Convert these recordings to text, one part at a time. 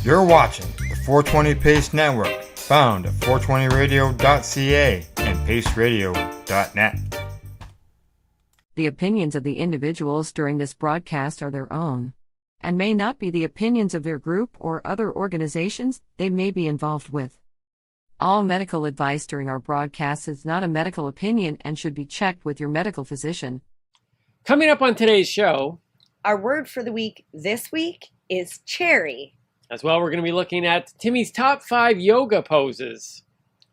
You're watching the 420 Pace Network, found at 420radio.ca and paceradio.net. The opinions of the individuals during this broadcast are their own, and may not be the opinions of their group or other organizations they may be involved with. All medical advice during our broadcast is not a medical opinion and should be checked with your medical physician. Coming up on today's show, our word for the week this week is cherry. As well, we're going to be looking at Timmy's top 5 yoga poses.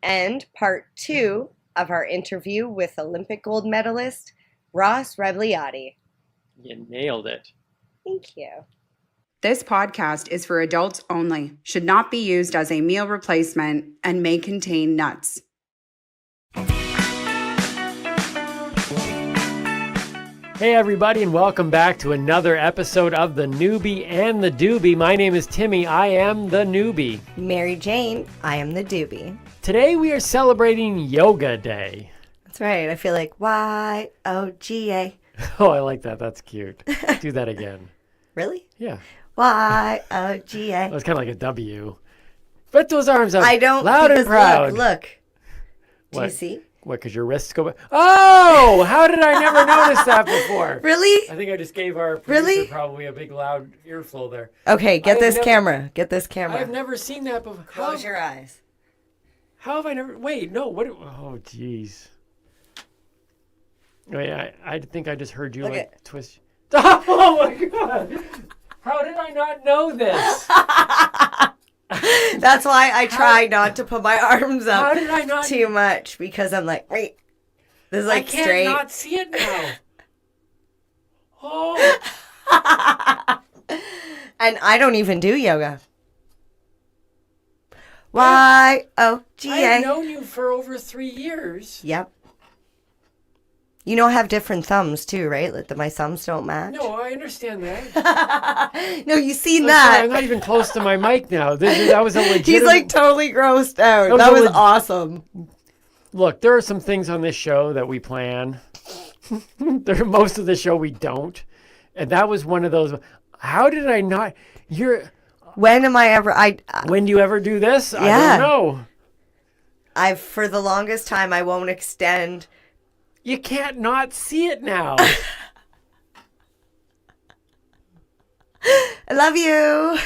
And part 2 of our interview with Olympic Gold Medalist Rebagliati. You nailed it. Thank you. This podcast is for adults only, should not be used as a meal replacement, and may contain nuts. Hey everybody, and welcome back to another episode of the Noobie and the Doobie. My name is Timmy. I am the Noobie. Marijane, I am the Doobie. Today we are celebrating Yoga Day. That's right. I feel like Y-O-G-A. Oh, I like that. That's cute. Do that again. Really? Yeah. Y-O-G-A. That was kind of like a W. Put those arms up. I don't. Loud and proud. Look. Do What? you see? What, because your wrists go back? Oh, how did I never notice that before? Really? I think I just gave our producer probably a big loud earful there. Okay, get this camera. Get this camera. I've never seen that before. Close your eyes. How have I never... Wait, no. What? Oh, jeez. Wait, I think I just heard you twist... Oh, my God. How did I not know this? That's why I try not to put my arms up How did I not... too much, because I'm like, wait, this is like I can't straight. not see it now. Oh. And I don't even do yoga. Y-O-G-A. I've known you for over 3 years. Yep. You don't have different thumbs too, right? Like my thumbs don't match. No, I understand that. No, you seen I'm that. sorry, I'm not even close to my mic now. That was a legitimate... He's like totally grossed out. That was awesome. Look, there are some things on this show that we plan. Most of the show we don't. And that was one of those. How did I not... When am I ever... When do you ever do this? Yeah. I don't know. For the longest time, I won't extend... You can't not see it now. I love you.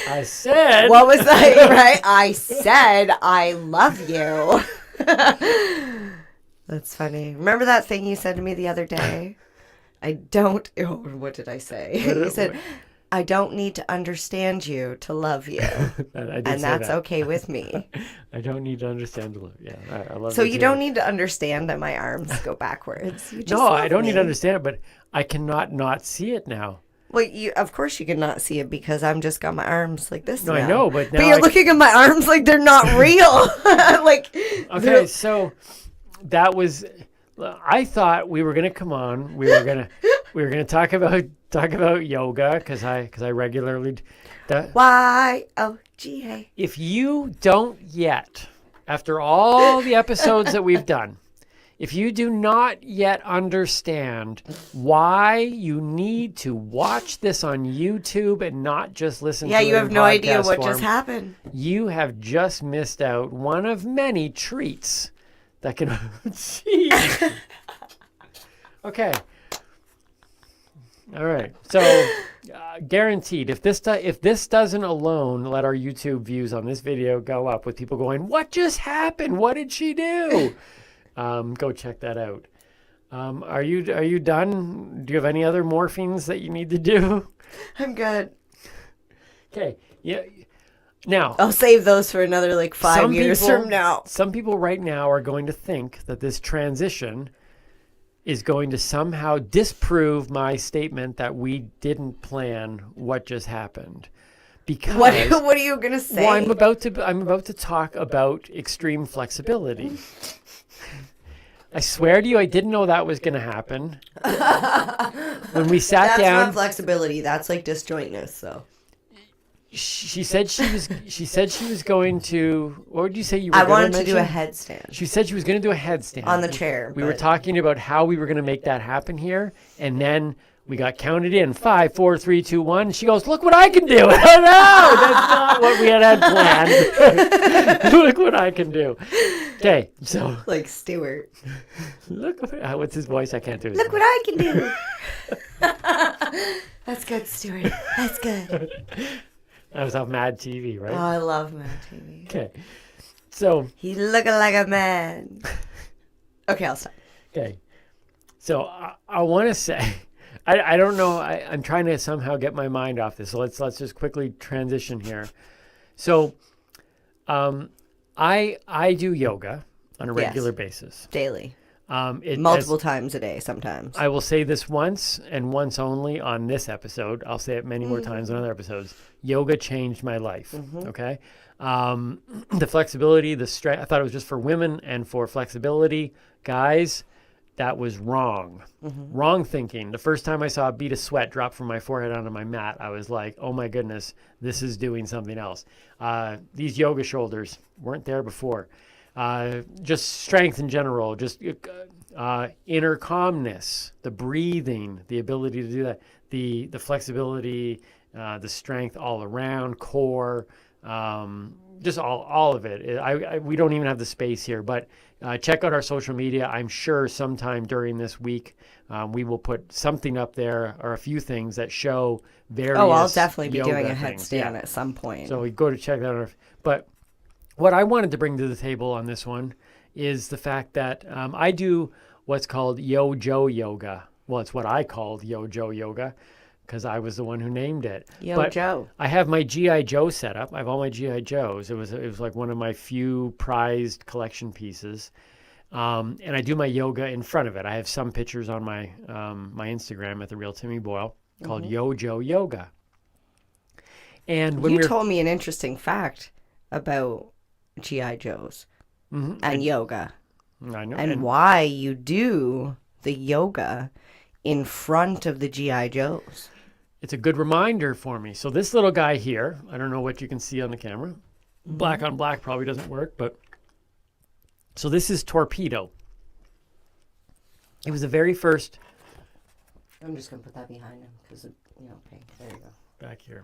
I said... What was that, right? I said I love you. That's funny. Remember that thing you said to me the other day? What did I say? You said, I don't need to understand you to love you. And that's okay with me. I don't need to understand to love. Yeah, I love so you you don't need to understand that my arms go backwards. You just no, I don't me. need to understand it, but I cannot not see it now. Well, of course you cannot see it because I'm just got my arms like this. No, now. I know, but now you're looking at my arms like they're not real. Okay, so that was. I thought we were gonna come on. We were gonna talk about yoga because I regularly. Y-O-G-A. If you don't yet, after all the episodes that we've done, if you do not yet understand why you need to watch this on YouTube and not just listen to it you have in no idea podcast what form, just happened. You have just missed out one of many treats that can... Jeez. Okay. All right. So, guaranteed, if this doesn't alone let our YouTube views on this video go up with people going, what just happened? What did she do? Go check that out. Are you done? Do you have any other morphines that you need to do? I'm good. Okay. Yeah. Now, I'll save those for another 5 years from now. Some people right now are going to think that this transition is going to somehow disprove my statement that we didn't plan what just happened. Because what are you going to say? Well, I'm about to talk about extreme flexibility. I swear to you, I didn't know that was going to happen. When we sat down, that's not flexibility. That's like disjointness. So she said she was going to. What would you say you were? I wanted to do a headstand. She said she was going to do a headstand on the chair. We were talking about how we were going to make that happen here, and then We got counted in 5, 4, 3, 2, 1. She goes, "Look what I can do!" Oh, no, that's not what we had planned. Look what I can do. Okay, so Like Stewart. look. What's his voice? I can't do it. Look what I can do. That's good, Stewart. That's good. That was off Mad TV, Oh, right? I love Mad TV. Okay, so He's looking like a man. Okay, I'll stop. okay, so I want to say. I don't know. I'm trying to somehow get my mind off this. So let's just quickly transition here. So, I do yoga on a regular basis. Daily. It Multiple times a day sometimes. I will say this once and once only on this episode. I'll say it many more times on other episodes. Yoga changed my life. Okay. The flexibility, the strength. I thought it was just for women and for flexibility. Guys, that was wrong. Wrong thinking. The first time I saw a bead of sweat drop from my forehead onto my mat, I was like, oh my goodness, this is doing something else. These yoga shoulders weren't there before. Just strength in general, just inner calmness, the breathing, the ability to do that, the flexibility, the strength all around, core, just all of it. We don't even have the space here, but check out our social media. I'm sure sometime during this week we will put something up there or a few things that show various I'll definitely be yoga doing a things. headstand at some point. So we go to check that out. But what I wanted to bring to the table on this one is the fact that I do what's called Yo-Jo yoga. Well, it's what I called Yo-Jo yoga because I was the one who named it. Yo-Jo. I have my G.I. Joe set up. I have all my G.I. Joes. It was like one of my few prized collection pieces. And I do my yoga in front of it. I have some pictures on my my Instagram at The Real Timmy Boyle called Yo-Jo yoga. And when you told me an interesting fact about G.I. Joes and yoga. I know. And why you do the yoga in front of the G.I. Joes. It's a good reminder for me. So this little guy here, I don't know what you can see on the camera. Black on black probably doesn't work, but so this is Torpedo. It was the very first. I'm just going to put that behind him because, okay, there you go. Back here.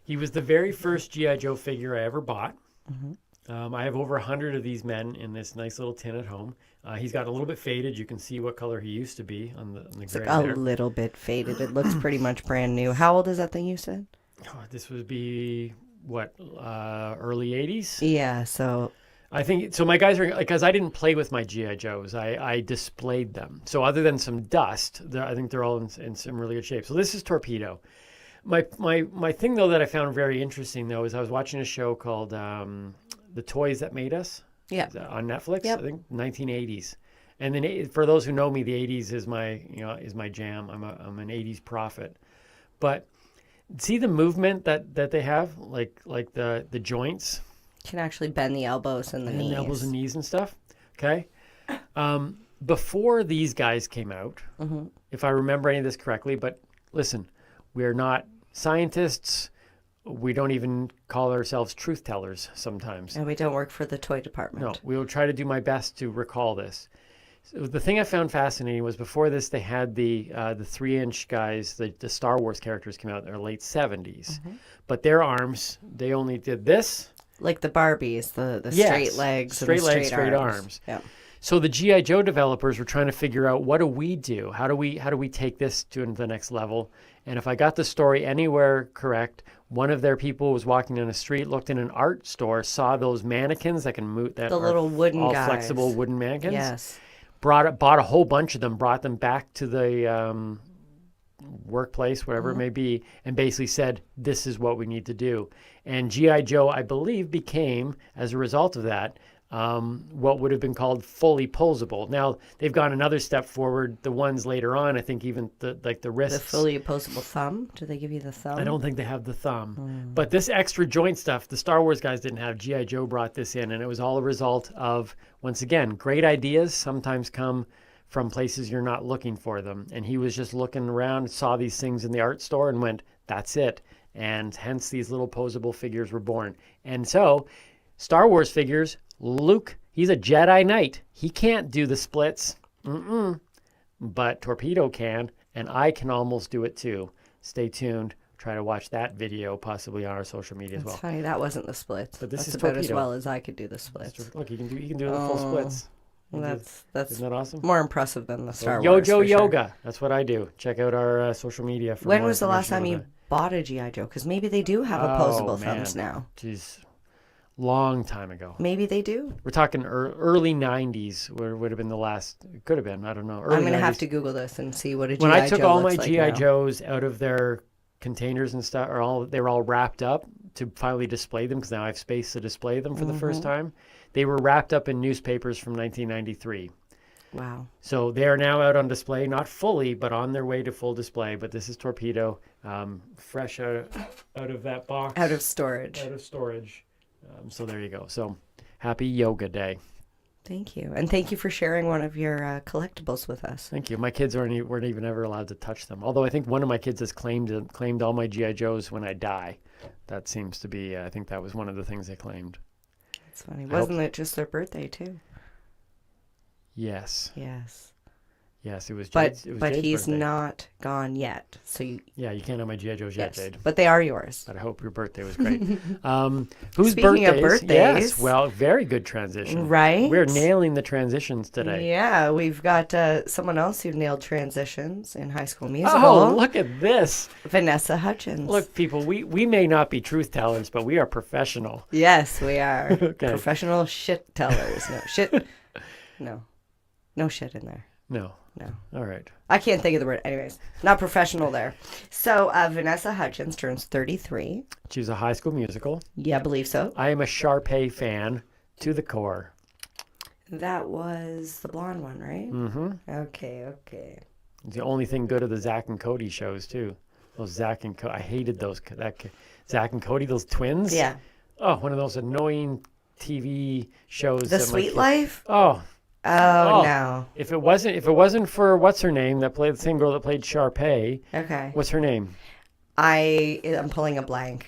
He was the very first G.I. Joe figure I ever bought. I have over 100 of these men in this nice little tin at home. He's got a little bit faded. You can see what color he used to be on the gray there. A little bit faded. It looks pretty much brand new. How old is that thing you said? Oh, this would be, early 80s? Yeah, so... I think, so my guys are, because I didn't play with my G.I. Joes. I displayed them. So other than some dust, I think they're all in some really good shape. So this is Torpedo. My thing, though, that I found very interesting, though, is I was watching a show called The Toys That Made Us on Netflix, I think 1980s. And then for those who know me, the 80s is my jam. I'm an 80s prophet. But see the movement that they have, like the joints? Can actually bend the elbows and the knees. Elbows and knees and stuff. Okay. Before these guys came out, if I remember any of this correctly, but listen, we're not scientists. We don't even call ourselves truth tellers sometimes. And we don't work for the toy department. No, we will try to do my best to recall this. So the thing I found fascinating was before this, they had the 3-inch guys, the Star Wars characters came out in their late 70s. But their arms, they only did this. Like the Barbies, the straight legs, straight and the legs, straight arms. Yeah. So the G.I. Joe developers were trying to figure out, what do we do? How do we take this to the next level? And if I got the story anywhere correct, one of their people was walking down the street, looked in an art store, saw those mannequins that can move, that the little wooden all guys. Flexible wooden mannequins. Yes. Bought a whole bunch of them, brought them back to the workplace, whatever it may be, and basically said, this is what we need to do. And G.I. Joe, I believe, became, as a result of that, what would have been called fully posable. Now, they've gone another step forward. The ones later on, I think even the wrists. The fully opposable thumb? Do they give you the thumb? I don't think they have the thumb. But this extra joint stuff, the Star Wars guys didn't have. G.I. Joe brought this in, and it was all a result of, once again, great ideas sometimes come from places you're not looking for them. And he was just looking around, saw these things in the art store and went, that's it. And hence these little posable figures were born. And so Star Wars figures, Luke, he's a Jedi Knight. He can't do the splits. But Torpedo can. and I can almost do it too. Stay tuned. Try to watch that video possibly on our social media as well. It's funny, that wasn't the splits. But this That's is about Torpedo. as well as I could do the splits. Look, you can do the full splits. That's Isn't that awesome? more impressive than the Star Wars. Yojo for sure. Yoga. That's what I do. Check out our social media. For When more was the last time information you bought a G.I. Joe? Because maybe they do have opposable thumbs now. Jeez, long time ago. Maybe they do. We're talking early 90s would have been the last. It could have been. I don't know. I'm going to have to Google this and see what a G.I. Joe When looks I like took all my now. G.I. Joes out of their containers and stuff, they were all wrapped up to finally display them, because now I have space to display them for the first time. They were wrapped up in newspapers from 1993. Wow. So they are now out on display, not fully, but on their way to full display. But this is Torpedo, fresh out of that box. Out of storage. Out of storage. So there you go. So happy Yoga Day. Thank you. And thank you for sharing one of your collectibles with us. Thank you. My kids weren't even ever allowed to touch them. Although I think one of my kids has claimed all my G.I. Joes when I die. That seems to be, I think that was one of the things they claimed. That's funny. Wasn't it just their birthday, too? Yes. Yes. Yes, it was But Jade's he's birthday. not gone yet. So you can't have my G.I. Joes yet, yes, Jade. but they are yours. But I hope your birthday was great. Whose Speaking of birthdays. Yes, well, very good transition. Right? We're nailing the transitions today. Yeah, we've got someone else who nailed transitions in High School Musical. Oh, look at this. Vanessa Hudgens. Look, people, we may not be truth tellers, but we are professional. Yes, we are. Okay. Professional shit tellers. No, shit. No shit in there. No. No. All right. I can't think of the word. Anyways, not professional there. So Vanessa Hudgens turns 33. She's a High School Musical. Yeah, I believe so. I am a Sharpay fan to the core. That was the blonde one, right? Mm-hmm. Okay. It's the only thing good of the Zach and Cody shows, too. Those Zach and Cody. I hated those. Zach and Cody, those twins. Yeah. Oh, one of those annoying TV shows. The that my Sweet kids- Life? Oh. Oh, no. If it wasn't for what's her name that played the same girl that played Sharpay. Okay. What's her name? I'm pulling a blank.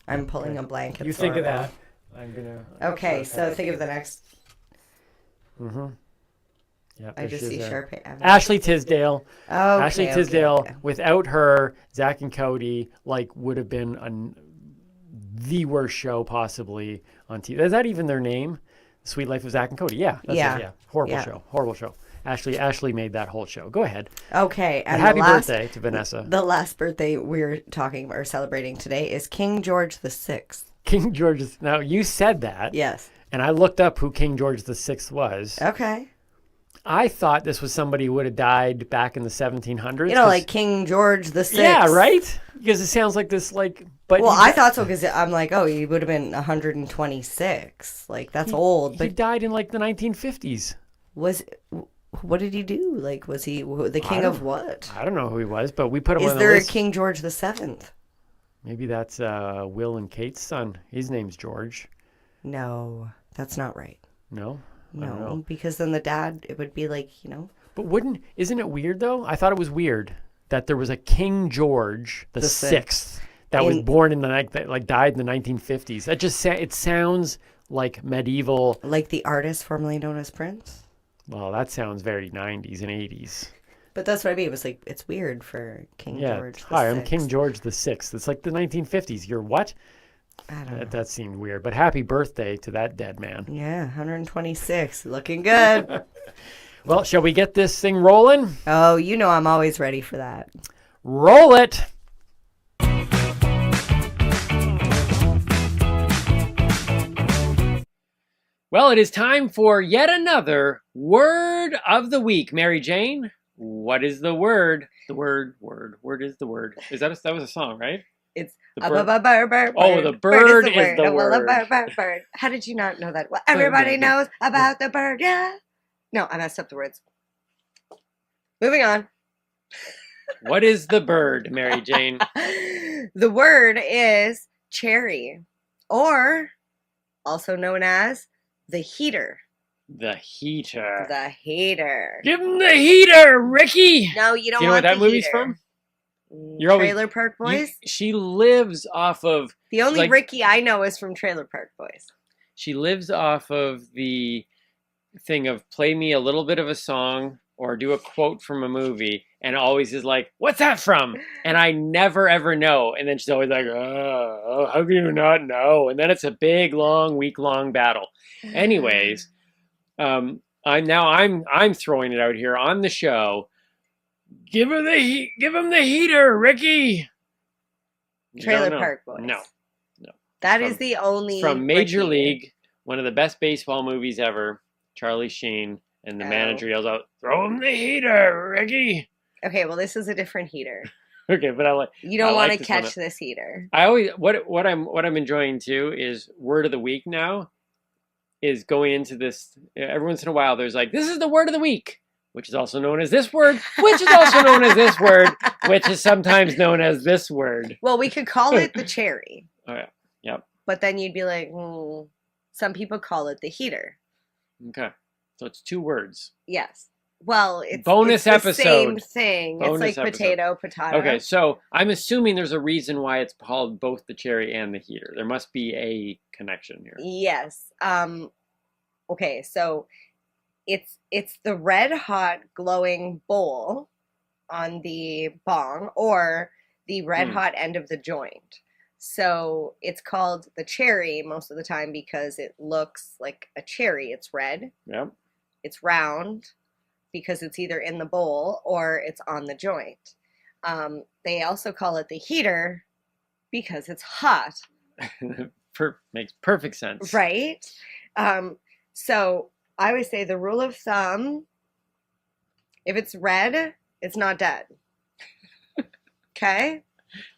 I'm pulling a blank. You think of that. I'm gonna. Okay, so think of the next. Mm-hmm. Yeah. I just see there. Sharpay. Ashley Tisdale. Okay, Ashley Tisdale. okay. Without her, Zach and Cody would have been the worst show possibly on TV. Is that even their name? Sweet Life of Zach and Cody. Yeah. That's Yeah. It, yeah. Horrible Yeah. show. Horrible show. Ashley made that whole show. Go ahead. Okay, and Happy the last, birthday to Vanessa. The last birthday we're talking or celebrating today is King George VI. King George. Now you said that. Yes. And I looked up who King George VI was. Okay. I thought this was somebody who would have died back in the 1700s. You know, like King George VI. Yeah, right? Because it sounds like this, but Well, I thought so because I'm like, oh, he would have been 126. Like, that's old. he But died in like the 1950s. what did he do? Like, was he the king of what? I don't know who he was, but we put him on Is the there a list. King George VII? Maybe that's Will and Kate's son. His name's George. No, that's not right. No? I don't No, know. because then the dad, it would be like, But isn't it weird though? I thought it was weird that there was a King George the Sixth that was born in died in the 1950s. That just it sounds like medieval. like the artist formerly known as Prince. Well, that sounds very 90s and 80s. But that's what I mean. It was like, it's weird for King George Hi, I'm VI. King George the Sixth. It's like the 1950s. You're what? I don't know. That seemed weird. But happy birthday to that dead man. Yeah, 126. Looking good. Well, shall we get this thing rolling? Oh, I'm always ready for that. Roll it. Well, it is time for yet another word of the week. Mary Jane, what is the word? The word is the word. That was a song, right? It's The a bird- bird. Oh, the bird is the Oh, well, a word. bird. How did you not know that? Well, everybody knows about the bird, yeah. No, I messed up the words. Moving on. What is the bird, Mary Jane? The word is cherry, or also known as the heater. The heater. The heater. Give him the heater, Ricky. No, you don't Do you know want what that the movie's heater. from? You're always- Trailer Park Boys? She lives off of. The only like- Ricky I know is from Trailer Park Boys. She lives off of the thing of play me a little bit of a song or do a quote from a movie, and always is like, "What's that from?" And I never ever know. And then she's always like, "Oh, how can you not know?" And then it's a big, long, week-long battle. Anyways, I'm throwing it out here on the show. Give him the heater, Ricky. Trailer Park Boys. No. That is the only from Major Ricky League, one of the best baseball movies ever. Charlie Sheen, and the manager yells out, "Throw him the heater, Ricky." Okay, well, this is a different heater. Okay, but you don't want to catch this heater. I always what I'm enjoying too is word of the week now. Is going into this every once in a while. There's like, this is the word of the week, which is also known as this word, which is also known as this word, which is sometimes known as this word. Well, we could call it the cherry. Oh yeah. Yep. But then you'd be like, some people call it the heater. Okay. So it's 2 words. Yes. Well, it's bonus it's episode. The same thing. Bonus it's like episode. potato. Okay, so I'm assuming there's a reason why it's called both the cherry and the heater. There must be a connection here. Yes. Okay, so it's the red hot glowing bowl on the bong or the red hot end of the joint. So it's called the cherry most of the time because it looks like a cherry. It's red. Yep. It's round because it's either in the bowl or it's on the joint. They also call it the heater because it's hot. Makes perfect sense. Right? So I always say the rule of thumb, if it's red, it's not dead. Okay?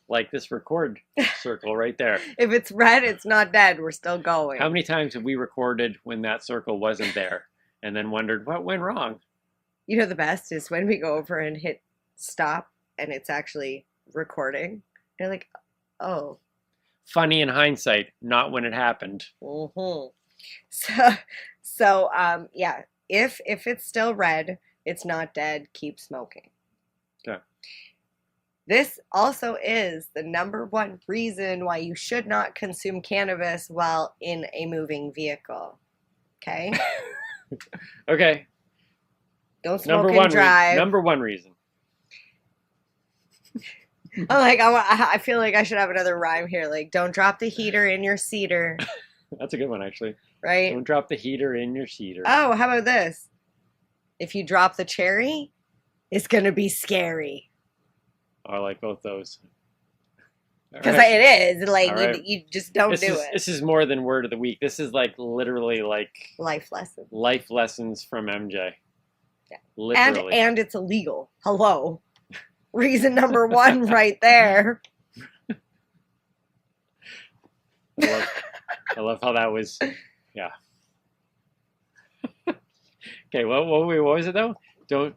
Like this record circle right there. If it's red, it's not dead. We're still going. How many times have we recorded when that circle wasn't there and then wondered what went wrong? You know, the best is when we go over and hit stop and it's actually recording. You're like, oh. Funny in hindsight, not when it happened. Mm-hmm. So yeah, if it's still red, it's not dead, keep smoking. Okay. This also is the #1 reason why you should not consume cannabis while in a moving vehicle. Okay? Okay. Don't smoke and drive. #1 reason. I'm like, I feel like I should have another rhyme here. Like, don't drop the heater in your cedar. That's a good one, actually. Right? Don't drop the heater in your cedar. Oh, how about this? If you drop the cherry, it's going to be scary. I like both those. Because it is. Like, right. you just don't do it. This is more than word of the week. This is like literally like... Life lessons. Life lessons from MJ. Yeah. Literally. And it's illegal. Hello. Reason #1 right there. I love how that was... Yeah. Okay, what was it though? Don't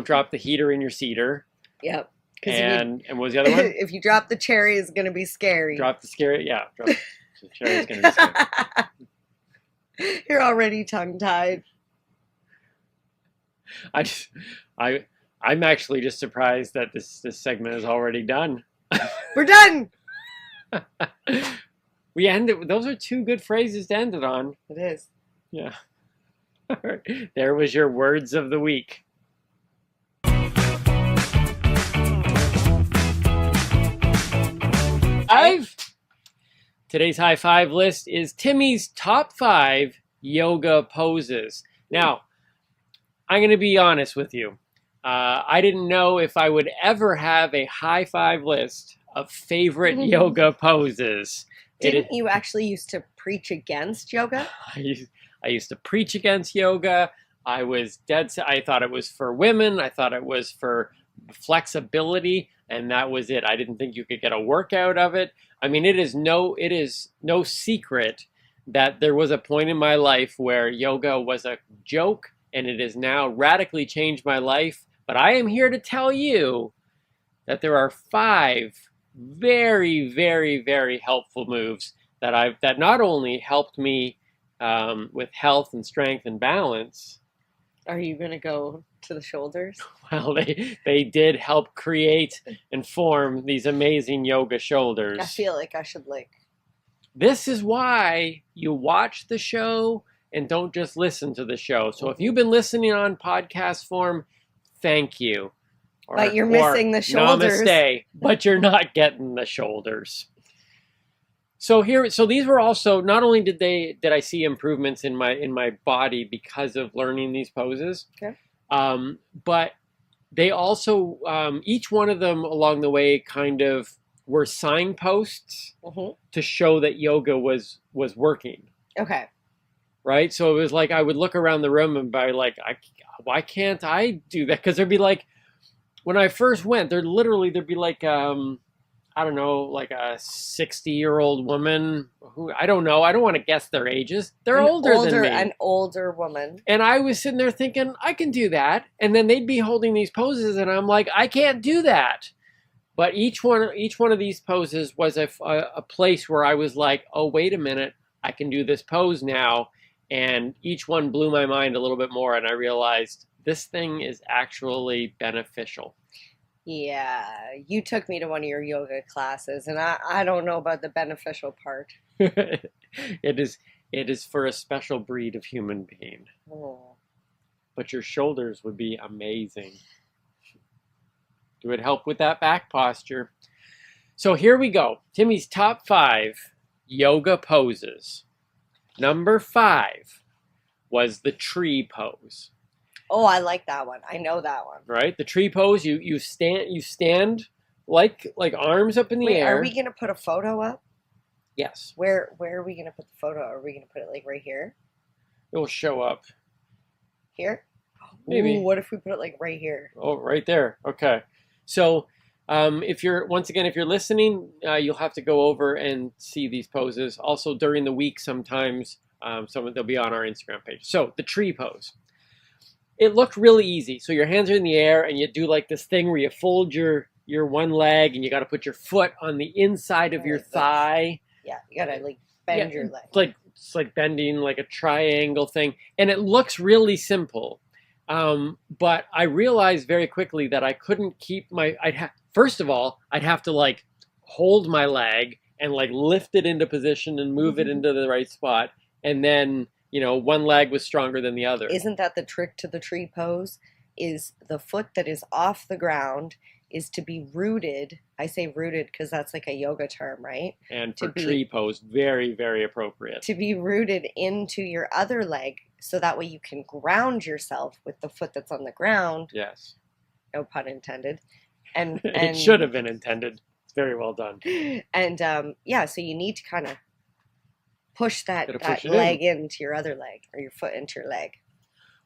drop the heater in your cedar. Yep. And what was the other one? If you drop the cherry, it's going to be scary. Drop the scary, yeah. Drop the cherry is going to be scary. You're already tongue-tied. I'm actually just surprised that this segment is already done. We're done. We ended. Those are 2 good phrases to end it on. It is. Yeah. There was your words of the week. Today's high 5 list is Timmy's top 5 yoga poses. Now, I'm going to be honest with you. I didn't know if I would ever have a high 5 list of favorite yoga poses. Didn't you actually used to preach against yoga? I used to preach against yoga. I was I thought it was for women. I thought it was for flexibility, and that was it. I didn't think you could get a workout of it. I mean, it is no secret that there was a point in my life where yoga was a joke, and it has now radically changed my life. But I am here to tell you that there are 5 very, very, very helpful moves that not only helped me with health and strength and balance. Are you going to go to the shoulders? Well, they did help create and form these amazing yoga shoulders. I feel like I should This is why you watch the show and don't just listen to the show. So if you've been listening on podcast form, thank you. But you're missing the shoulders. Namaste, but you're not getting the shoulders. So these were also, not only did I see improvements in my body because of learning these poses, okay. But they also, each one of them along the way kind of were signposts to show that yoga was working. Okay. Right? So it was like I would look around the room and be like, why can't I do that? Because there'd be like, when I first went, there'd be like, I don't know, like a 60-year-old woman who, I don't know, I don't want to guess their ages. They're older than me. An older woman. And I was sitting there thinking, I can do that. And then they'd be holding these poses and I'm like, I can't do that. But each one of these poses was a place where I was like, oh, wait a minute, I can do this pose now. And each one blew my mind a little bit more. And I realized this thing is actually beneficial. Yeah, you took me to one of your yoga classes, and I don't know about the beneficial part. It is for a special breed of human being. Oh. But your shoulders would be amazing. It would help with that back posture. So here we go. Timmy's top 5 yoga poses. Number 5 was the tree pose. Oh, I like that one. I know that one. Right? The tree pose, you stand like arms up in the air. Are we going to put a photo up? Yes. Where are we going to put the photo? Are we going to put it like right here? It will show up. Here? Maybe. Ooh, what if we put it like right here? Oh, right there. Okay. So if you're listening, you'll have to go over and see these poses. Also during the week sometimes, they'll be on our Instagram page. So the tree pose. It looked really easy. So your hands are in the air and you do like this thing where you fold your one leg and you got to put your foot on the inside of your thigh. Yeah, you got to like bend your leg. It's like bending like a triangle thing. And it looks really simple. But I realized very quickly that I couldn't keep first of all, I'd have to like hold my leg and like lift it into position and move it into the right spot. And then, one leg was stronger than the other. Isn't that the trick to the tree pose? Is the foot that is off the ground is to be rooted. I say rooted because that's like a yoga term, right? And for tree pose, very, very appropriate. To be rooted into your other leg so that way you can ground yourself with the foot that's on the ground. Yes. No pun intended. And it should have been intended. It's very well done. And so you need to kind of push that leg into your other leg or your foot into your leg.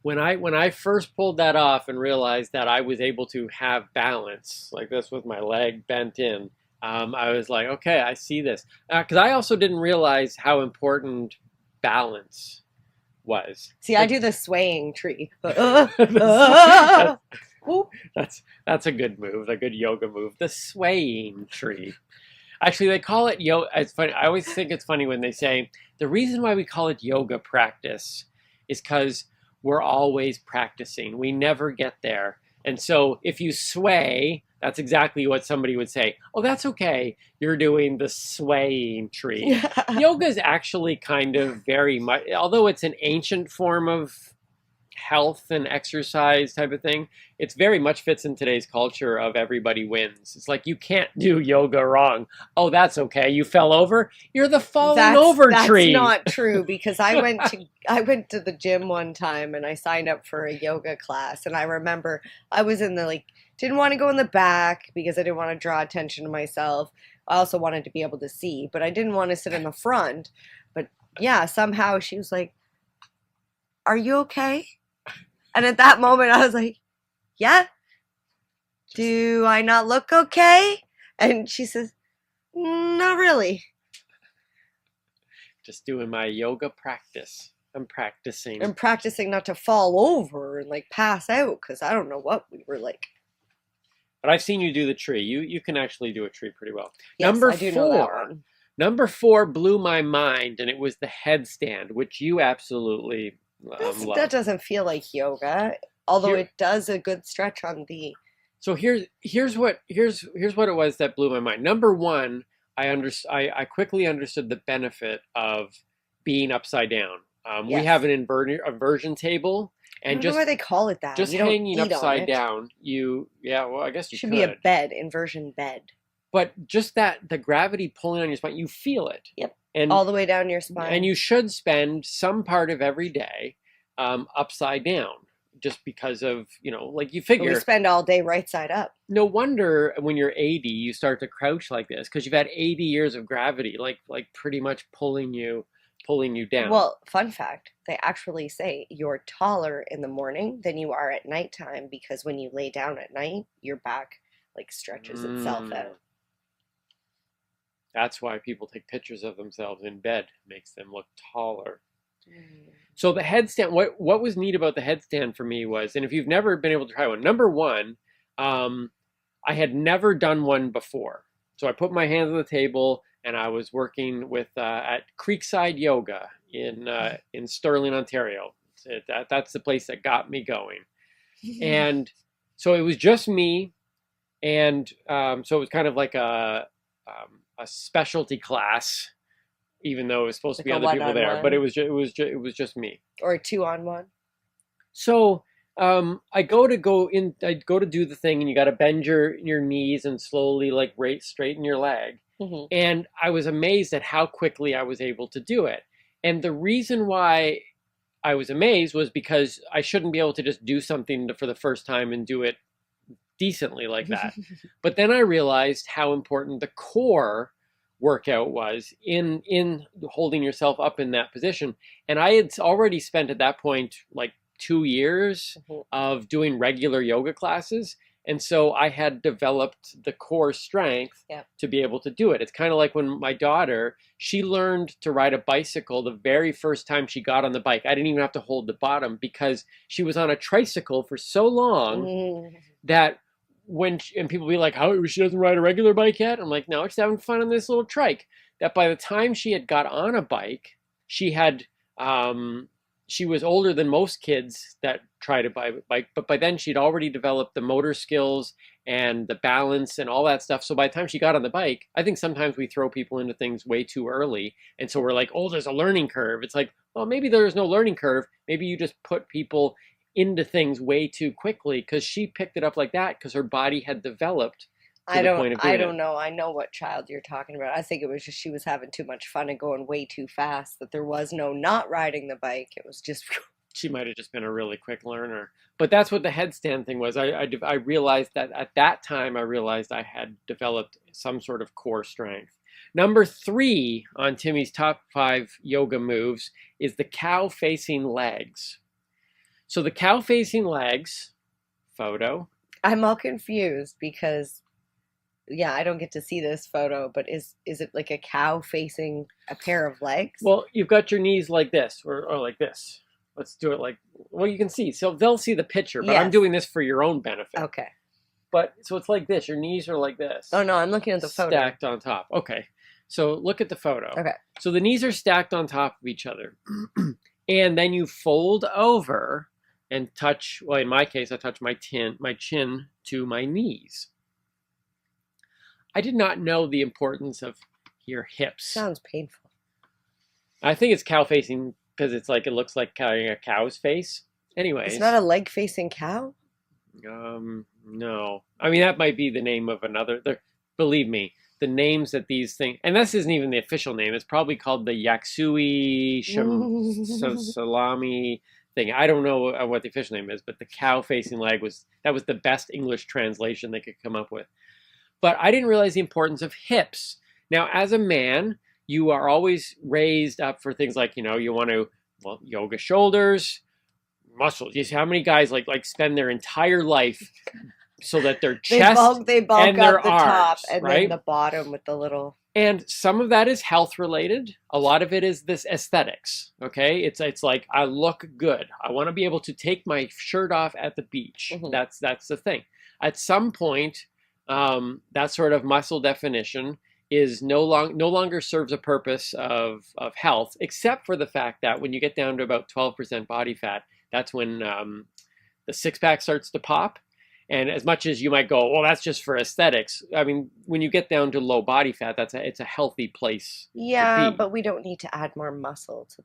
When I first pulled that off and realized that I was able to have balance like this with my leg bent in, I was like, okay, I see this. Because I also didn't realize how important balance was. See, I do the swaying tree. That's a good move, a good yoga move. The swaying tree. Actually, they call it yoga. It's funny. I always think it's funny when they say the reason why we call it yoga practice is because we're always practicing. We never get there. And so if you sway, that's exactly what somebody would say. Oh, that's okay. You're doing the swaying tree. Yoga is actually kind of very much, although it's an ancient form of health and exercise type of thing, it's very much fits in today's culture of everybody wins. It's like you can't do yoga wrong. Oh, that's okay. You fell over. You're the falling over tree. That's not true because I went to the gym one time and I signed up for a yoga class and I remember I was in the didn't want to go in the back because I didn't want to draw attention to myself. I also wanted to be able to see, but I didn't want to sit in the front. But yeah, somehow she was like, "Are you okay?" And at that moment, I was like, yeah. Do I not look okay? And she says, not really. Just doing my yoga practice. I'm practicing. I'm practicing not to fall over and pass out because I don't know what we were like. But I've seen you do the tree. You can actually do a tree pretty well. Yes, Number I do know that one. Number 4 blew my mind, and it was the headstand, which you absolutely that doesn't feel like yoga, although it does a good stretch on the. So here's what it was that blew my mind. Number 1, I quickly understood the benefit of being upside down. Yes. We have an inversion table, I And don't know why they call it that. just You don't hanging eat on upside it. down, well, I guess you Should could. be a bed, inversion bed. But just that, the gravity pulling on your spine, you feel it. Yep. And All the way down your spine. And you should spend some part of every day upside down, just because of, like you But figure. we spend all day right side up. No wonder when you're 80, you start to crouch like this, because you've had 80 years of gravity, like pretty much pulling you down. Well, fun fact, they actually say you're taller in the morning than you are at nighttime, because when you lay down at night, your back like stretches itself out. That's why people take pictures of themselves in bed, makes them look taller. So the headstand, what was neat about the headstand for me was, and if you've never been able to try one, number one, I had never done one before. So I put my hands on the table and I was working with at Creekside Yoga in Sterling, Ontario. That's the place that got me going. And so it was just me, and so it was kind of like a specialty class, even though it was supposed to be other people there, but it was just me. Or a 2-on-1. So I go to do the thing, and you got to bend your knees and slowly like straighten your leg. Mm-hmm. And I was amazed at how quickly I was able to do it. And the reason why I was amazed was because I shouldn't be able to just do something for the first time and do it decently like that. But then I realized how important the core workout was in holding yourself up in that position. And I had already spent at that point like 2 years of doing regular yoga classes. And so I had developed the core strength to be able to do it. It's kind of like when my daughter, she learned to ride a bicycle the very first time she got on the bike. I didn't even have to hold the bottom because she was on a tricycle for so long that and people be like, how, she doesn't ride a regular bike yet? I'm like, no, she's having fun on this little trike. That by the time she had got on a bike, she had, she was older than most kids that try to buy a bike, but by then she'd already developed the motor skills and the balance and all that stuff. So by the time she got on the bike, I think sometimes we throw people into things way too early. And so we're like, oh, there's a learning curve. It's like, well, maybe there's no learning curve. Maybe you just put people into things way too quickly, because she picked it up like that because her body had developed. I don't know. I know what child you're talking about. I think it was just she was having too much fun and going way too fast, that there was no not riding the bike. It was just... She might have just been a really quick learner. But that's what the headstand thing was. I realized that at that time, I realized I had developed some sort of core strength. Number 3 on Timmy's top 5 yoga moves is the cow-facing legs. So the cow-facing legs, photo. I'm all confused because... Yeah, I don't get to see this photo, but is it like a cow facing a pair of legs? Well, you've got your knees like this, or like this. Let's do it like, well, you can see. So they'll see the picture, but yes. I'm doing this for your own benefit. Okay. But, so it's like this. Your knees are like this. Oh, no, I'm looking at the photo. Stacked on top. Okay. So look at the photo. Okay. So the knees are stacked on top of each other. And then you fold over and touch, well, in my case, I touch my chin to my knees. I did not know the importance of your hips. Sounds painful. I think it's cow facing because it's like, it looks like a cow's face. Anyways. It's not a leg facing cow? No. I mean, that might be the name of another. Believe me, the names that these things, and this isn't even the official name. It's probably called the Yaksui Salami thing. I don't know what the official name is, but the cow facing leg was the best English translation they could come up with. But I didn't realize the importance of hips. Now, as a man, you are always raised up for things like, you want to, yoga shoulders, muscles. You see how many guys like spend their entire life so that their chest they bulk and their up the arms, top and right? then the bottom with the little... And some of that is health related. A lot of it is this aesthetics, okay? It's like, I look good. I want to be able to take my shirt off at the beach. Mm-hmm. That's the thing. At some point... that sort of muscle definition is no longer serves a purpose of health, except for the fact that when you get down to about 12% body fat, that's when the six-pack starts to pop. And as much as you might go, well, that's just for aesthetics. I mean, when you get down to low body fat, it's a healthy place. Yeah, but we don't need to add more muscle to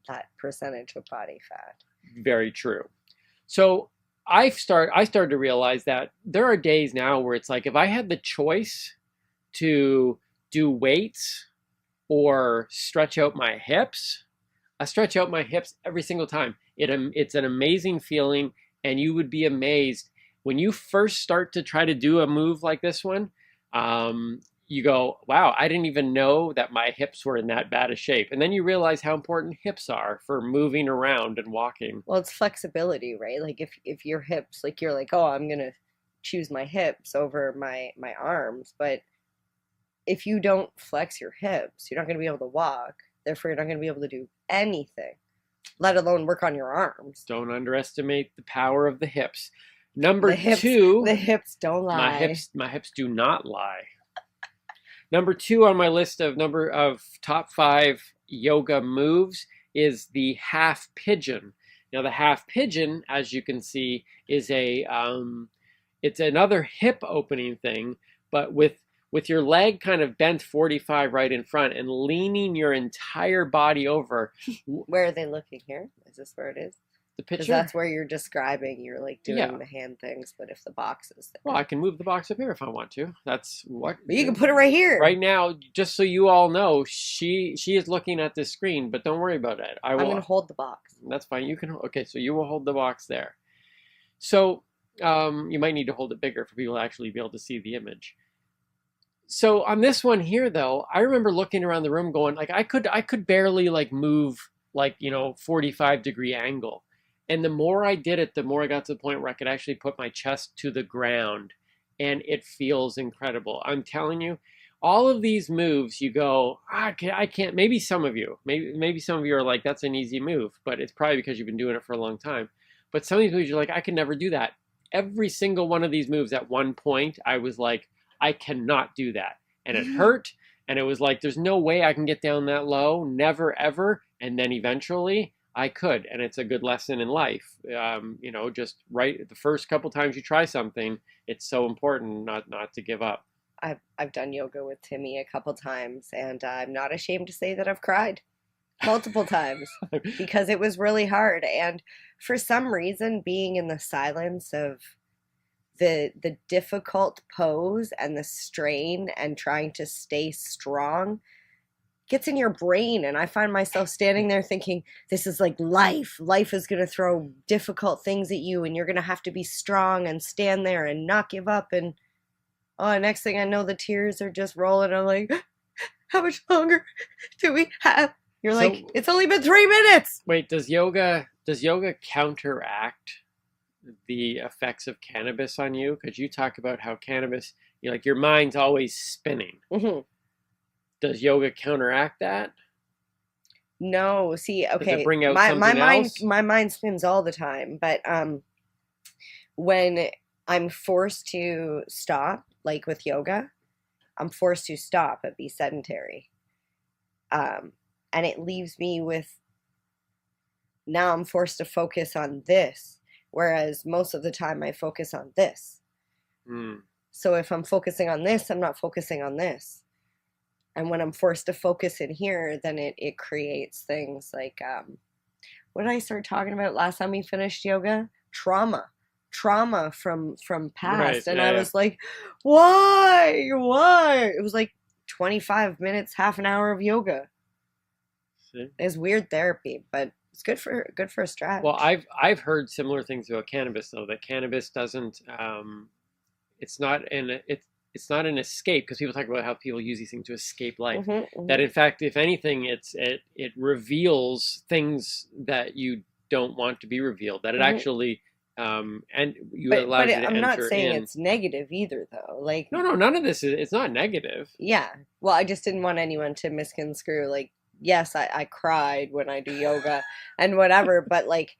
that percentage of body fat. Very true. So I started to realize that there are days now where it's like, if I had the choice to do weights or stretch out my hips, I stretch out my hips every single time. It's an amazing feeling, and you would be amazed when you first start to try to do a move like this one. You go, wow, I didn't even know that my hips were in that bad a shape. And then you realize how important hips are for moving around and walking. Well, it's flexibility, right? Like if your hips, like you're like, oh, I'm gonna choose my hips over my arms, but if you don't flex your hips, you're not gonna be able to walk. Therefore, you're not gonna be able to do anything, let alone work on your arms. Don't underestimate the power of the hips. Number two, the hips don't lie. My hips do not lie. Number two on my list of top 5 yoga moves is the half pigeon. Now the half pigeon, as you can see, is it's another hip opening thing, but with your leg kind of bent 45 right in front and leaning your entire body over. Where are they looking here? Is this where it is? The picture? Because that's where you're describing, you're like doing the hand things, but if the box is there. Well, I can move the box up here if I want to. That's what. But you can put it right here. Right now, just so you all know, she is looking at this screen, but don't worry about it. I'm going to hold the box. That's fine. You can. Okay, so you will hold the box there. So you might need to hold it bigger for people to actually be able to see the image. So on this one here, though, I remember looking around the room going, like, I could barely like move, like, 45-degree angle. And the more I did it, the more I got to the point where I could actually put my chest to the ground, and it feels incredible. I'm telling you, all of these moves, you go, I can't. Maybe some of you are like, that's an easy move, but it's probably because you've been doing it for a long time. But some of these moves, you're like, I could never do that. Every single one of these moves, at one point, I was like, I cannot do that, and it hurt, and it was like, there's no way I can get down that low, never ever. And then eventually I could, and it's a good lesson in life. Just right the first couple times you try something, it's so important not to give up. I've done yoga with Timmy a couple times, and I'm not ashamed to say that I've cried multiple times because it was really hard. And for some reason, being in the silence of the difficult pose and the strain and trying to stay strong gets in your brain, and I find myself standing there thinking, this is like life is going to throw difficult things at you, and you're going to have to be strong and stand there and not give up. And next thing I know, the tears are just rolling. I'm like, how much longer do we have? You're like, it's only been 3 minutes. Wait, does yoga counteract the effects of cannabis on you? Because you talk about how cannabis, your mind's always spinning. Mm-hmm. Does yoga counteract that? No. See, okay. Does it bring out something else? My mind spins all the time, but when I'm forced to stop, like with yoga, I'm forced to stop and be sedentary. And it leaves me with, now I'm forced to focus on this, whereas most of the time I focus on this. So if I'm focusing on this, I'm not focusing on this. And when I'm forced to focus in here, then it creates things like, what did I start talking about last time we finished yoga? Trauma from past. Right, and I was like, why? It was like 25 minutes, half an hour of yoga. See? It's weird therapy, but it's good for a stretch. Well, I've heard similar things about cannabis, though, that cannabis doesn't, it's not an escape, because people talk about how people use these things to escape life. Mm-hmm, mm-hmm. That in fact, if anything, it reveals things that you don't want to be revealed. That it actually allows you to enter. I'm not saying it's negative either, though. Like no, none of this it's not negative. Yeah. Well, I just didn't want anyone to misconstrue. Like, yes, I cried when I do yoga and whatever, but like,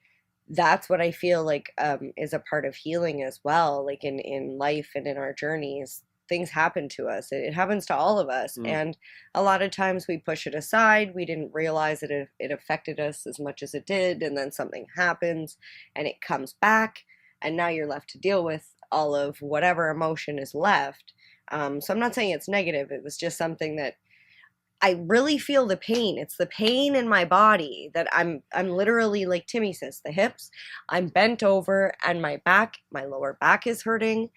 that's what I feel like is a part of healing as well. Like in life and in our journeys, things happen to us. It happens to all of us. And a lot of times we push it aside. We didn't realize that it affected us as much as it did. And then something happens and it comes back. And now you're left to deal with all of whatever emotion is left. So I'm not saying it's negative. It was just something that I really feel the pain. It's the pain in my body that I'm literally, like Timmy says, the hips. I'm bent over and my lower back is hurting.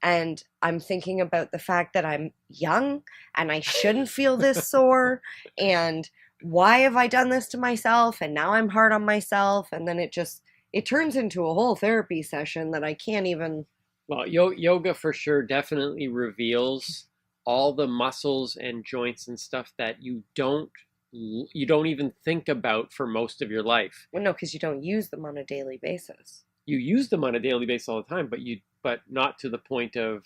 And I'm thinking about the fact that I'm young and I shouldn't feel this sore. And why have I done this to myself? And now I'm hard on myself. And then it turns into a whole therapy session that I can't even. Well, yoga for sure definitely reveals all the muscles and joints and stuff that you don't even think about for most of your life. Well, no, because you don't use them on a daily basis. You use them on a daily basis all the time, but not to the point of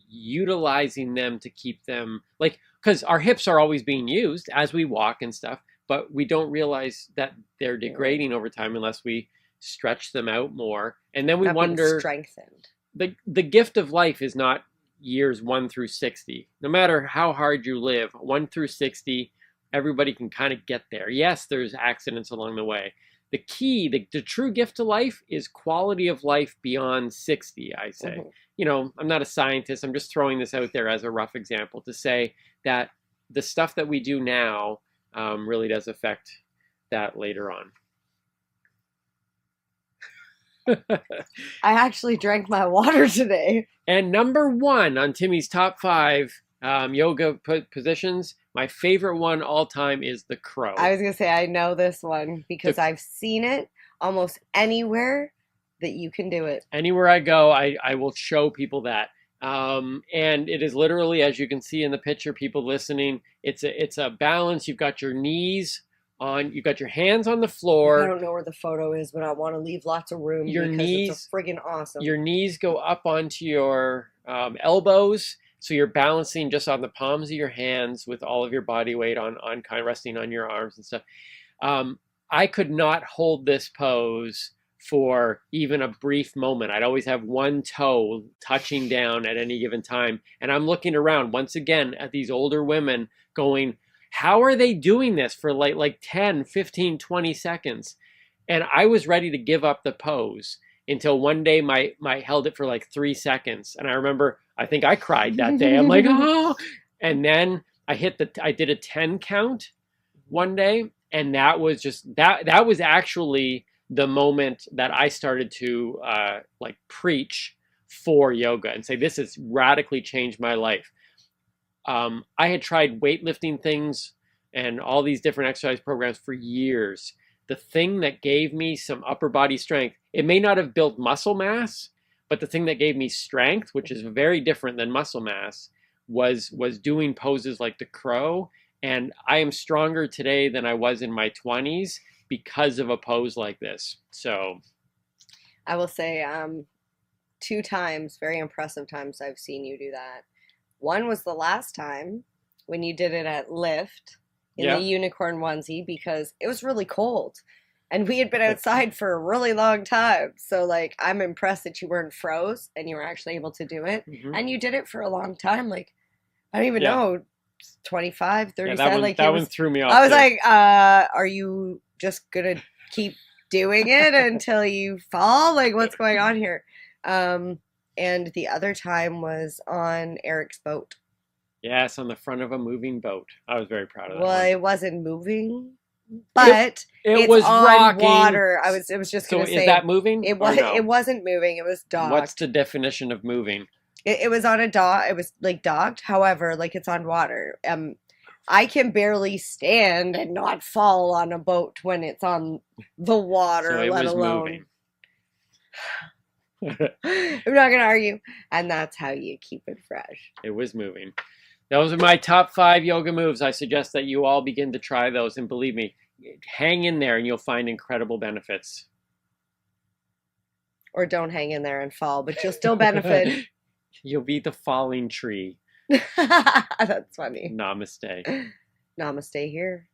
utilizing them to keep them, like, because our hips are always being used as we walk and stuff, but we don't realize that they're degrading over time unless we stretch them out more. And then we wonder, strengthened. The gift of life is not years 1 through 60. No matter how hard you live, 1 through 60, everybody can kind of get there. Yes, there's accidents along the way. The key, the true gift to life is quality of life beyond 60, I say. Mm-hmm. You know, I'm not a scientist. I'm just throwing this out there as a rough example to say that the stuff that we do now really does affect that later on. I actually drank my water today. And number 1 on Timmy's top 5 yoga positions, my favorite one all time is the crow. I was going to say, I know this one because I've seen it almost anywhere that you can do it. Anywhere I go, I will show people that. And it is literally, as you can see in the picture, people listening, it's a balance. You've got your knees on, you've got your hands on the floor. I don't know where the photo is, but I want to leave lots of room your because knees, it's friggin' awesome. Your knees go up onto your elbows. So you're balancing just on the palms of your hands with all of your body weight on kind of resting on your arms and stuff. I could not hold this pose for even a brief moment. I'd always have one toe touching down at any given time. And I'm looking around once again at these older women going, how are they doing this for like 10, 15, 20 seconds? And I was ready to give up the pose until one day my held it for like 3 seconds. And I remember, I think I cried that day. I'm like, oh, and then I did a 10 count one day. And that was just, that was actually the moment that I started to like preach for yoga and say, this has radically changed my life. I had tried weightlifting things and all these different exercise programs for years. The thing that gave me some upper body strength, it may not have built muscle mass, but the thing that gave me strength, which is very different than muscle mass, was doing poses like the crow. And I am stronger today than I was in my 20s because of a pose like this. So I will say 2 times, very impressive times I've seen you do that. One was the last time when you did it at Lyft in the unicorn onesie because it was really cold. And we had been outside for a really long time. So, like, I'm impressed that you weren't froze and you were actually able to do it. Mm-hmm. And you did it for a long time. Like, I don't even know, 25, 30 seconds. That one threw me off. I was like, are you just going to keep doing it until you fall? Like, what's going on here? And the other time was on Eric's boat. Yes, on the front of a moving boat. I was very proud of that. Well, it wasn't moving. But it was on rocking. Water. It was just going to say. So is that moving? It was. No? It wasn't moving. It was docked. What's the definition of moving? It was on a dock. It was like docked. However, like it's on water. I can barely stand and not fall on a boat when it's on the water. So it let was alone. Moving. I'm not going to argue. And that's how you keep it fresh. It was moving. Those are my top 5 yoga moves. I suggest that you all begin to try those. And believe me, hang in there and you'll find incredible benefits. Or don't hang in there and fall, but you'll still benefit. You'll be the falling tree. That's funny. Namaste. Namaste here.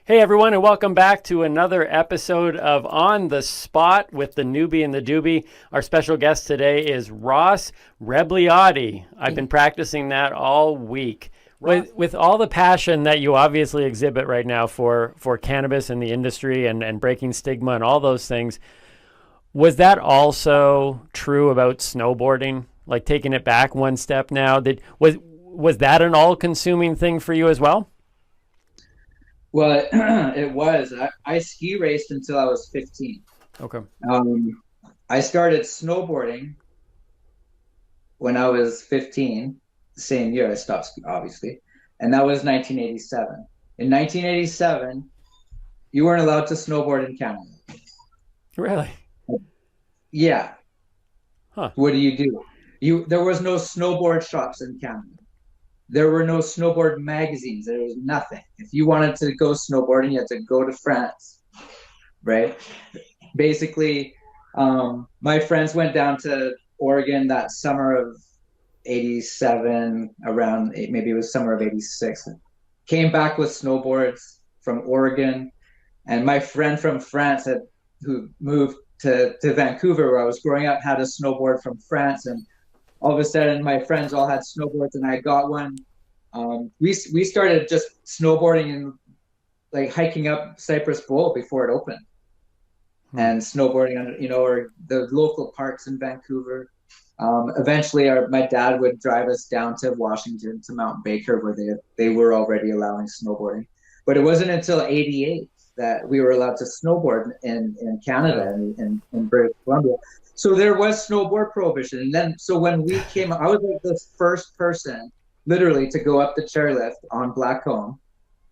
Hey everyone, and welcome back to another episode of On the Spot with the Noobie and the Doobie. Our special guest today is Ross Rebagliati. I've been practicing that all week. With all the passion that you obviously exhibit right now for cannabis and the industry and breaking stigma and all those things, was that also true about snowboarding? like taking it back one step now? Was that an all-consuming thing for you as well? Well, it was. I ski raced until I was 15. Okay. I started snowboarding when I was 15, the same year I stopped skiing, obviously, and that was 1987. In 1987, you weren't allowed to snowboard in Canada. Really? Yeah. Huh. What do? There was no snowboard shops in Canada. There were no snowboard magazines. There was nothing. If you wanted to go snowboarding, you had to go to France, right? Basically, my friends went down to Oregon that summer of 87, around maybe it was summer of 86. Came back with snowboards from Oregon, and my friend from France who moved to Vancouver, where I was growing up, had a snowboard from France, and all of a sudden my friends all had snowboards and I got one. We started just snowboarding and like hiking up Cypress Bowl before it opened, and snowboarding on, or the local parks in Vancouver. Eventually my dad would drive us down to Washington to Mount Baker, where they were already allowing snowboarding. But it wasn't until 88 that we were allowed to snowboard in Canada and in British Columbia. So there was snowboard prohibition. And then, so when we came, I was like the first person literally to go up the chairlift on Blackcomb.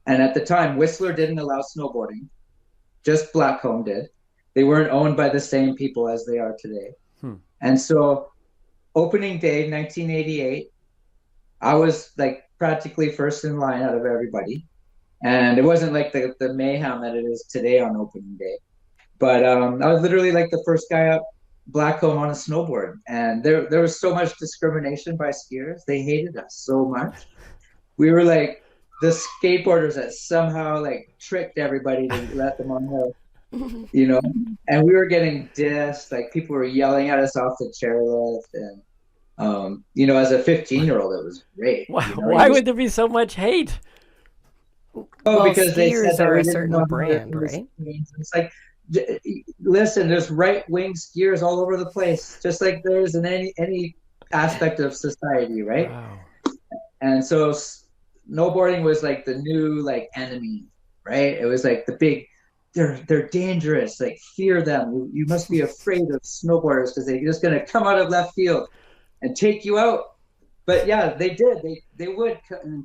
And at the time, Whistler didn't allow snowboarding. Just Blackcomb did. They weren't owned by the same people as they are today. And so opening day, 1988, I was like practically first in line out of everybody. And it wasn't like the mayhem that it is today on opening day. But I was literally like the first guy up Blackcomb on a snowboard. And there was so much discrimination by skiers. They hated us so much. We were like the skateboarders that somehow like tricked everybody to let them on the, and we were getting dissed. Like people were yelling at us off the chairlift. And, as a 15-year-old, it was great. Why would there be so much hate? Because they said skiers are that a certain brand, right? It's like, listen, there's right-wing skiers all over the place, just like there's in any aspect of society, right? Wow. And so snowboarding was like the new like enemy, right? It was like the big, they're dangerous, like fear them. You must be afraid of snowboarders because they're just gonna come out of left field and take you out. But yeah, they did. They would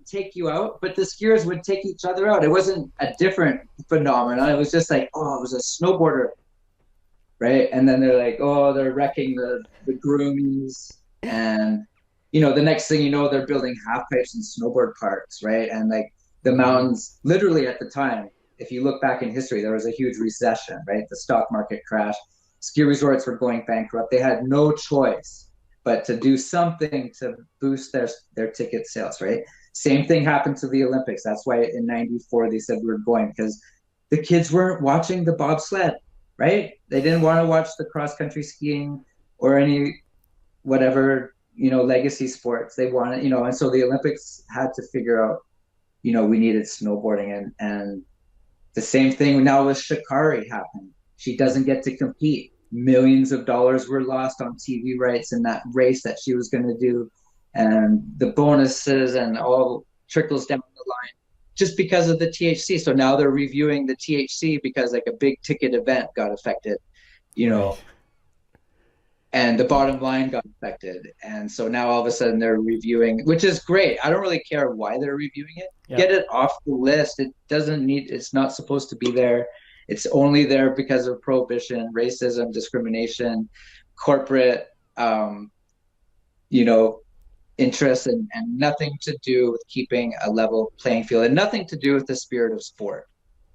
take you out, but the skiers would take each other out. It wasn't a different phenomenon. It was just like, oh, it was a snowboarder, right? And then they're like, oh, they're wrecking the groomies. And, the next thing you know, they're building half pipes and snowboard parks, right? And like the mountains, literally at the time, if you look back in history, there was a huge recession, right? The stock market crashed. Ski resorts were going bankrupt. They had no choice but to do something to boost their ticket sales, right? Same thing happened to the Olympics. That's why in 94 they said we're going, because the kids weren't watching the bobsled, right? They didn't want to watch the cross-country skiing or any whatever, legacy sports. They wanted, and so the Olympics had to figure out, we needed snowboarding. And the same thing now with Sha'Carri happened. She doesn't get to compete. Millions of dollars were lost on TV rights in that race that she was going to do, and the bonuses and all trickles down the line just because of the THC. So now they're reviewing the THC because like a big ticket event got affected, and the bottom line got affected. And so now all of a sudden they're reviewing, which is great. I don't really care why they're reviewing it. Yeah. Get it off the list. It's not supposed to be there. It's only there because of prohibition, racism, discrimination, corporate, interests, and nothing to do with keeping a level playing field, and nothing to do with the spirit of sport.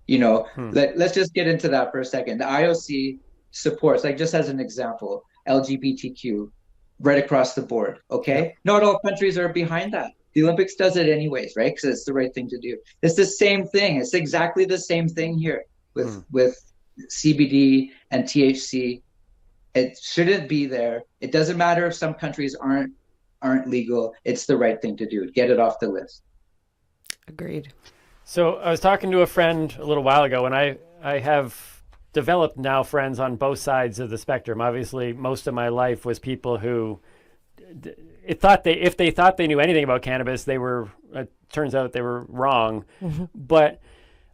Let's just get into that for a second. The IOC supports, like just as an example, LGBTQ right across the board. Okay, not all countries are behind that. The Olympics does it anyways, right? Because it's the right thing to do. It's the same thing. It's exactly the same thing here. With CBD and THC, it shouldn't be there. It doesn't matter if some countries aren't legal. It's the right thing to do. Get it off the list. Agreed. So I was talking to a friend a little while ago, and I have developed now friends on both sides of the spectrum. Obviously, most of my life was people who if they thought they knew anything about cannabis, they were. Turns out they were wrong. But I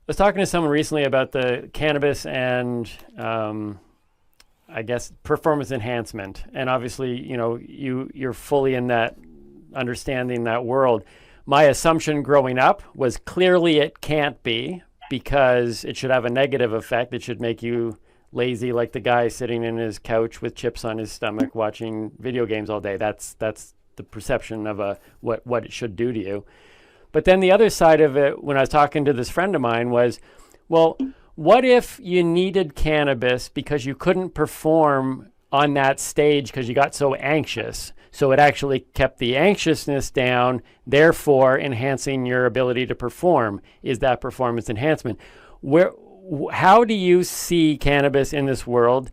was talking to someone recently about the cannabis and I guess performance enhancement, and obviously, you know, you're fully in that, understanding that world. My assumption growing up was clearly it can't be, because it should have a negative effect. It should make you lazy, like the guy sitting in his couch with chips on his stomach watching video games all day. That's the perception of what it should do to you. But then the other side of it, when I was talking to this friend of mine, was, well, what if you needed cannabis because you couldn't perform on that stage because you got so anxious? So it actually kept the anxiousness down, therefore enhancing your ability to perform. Is that performance enhancement? How do you see cannabis in this world?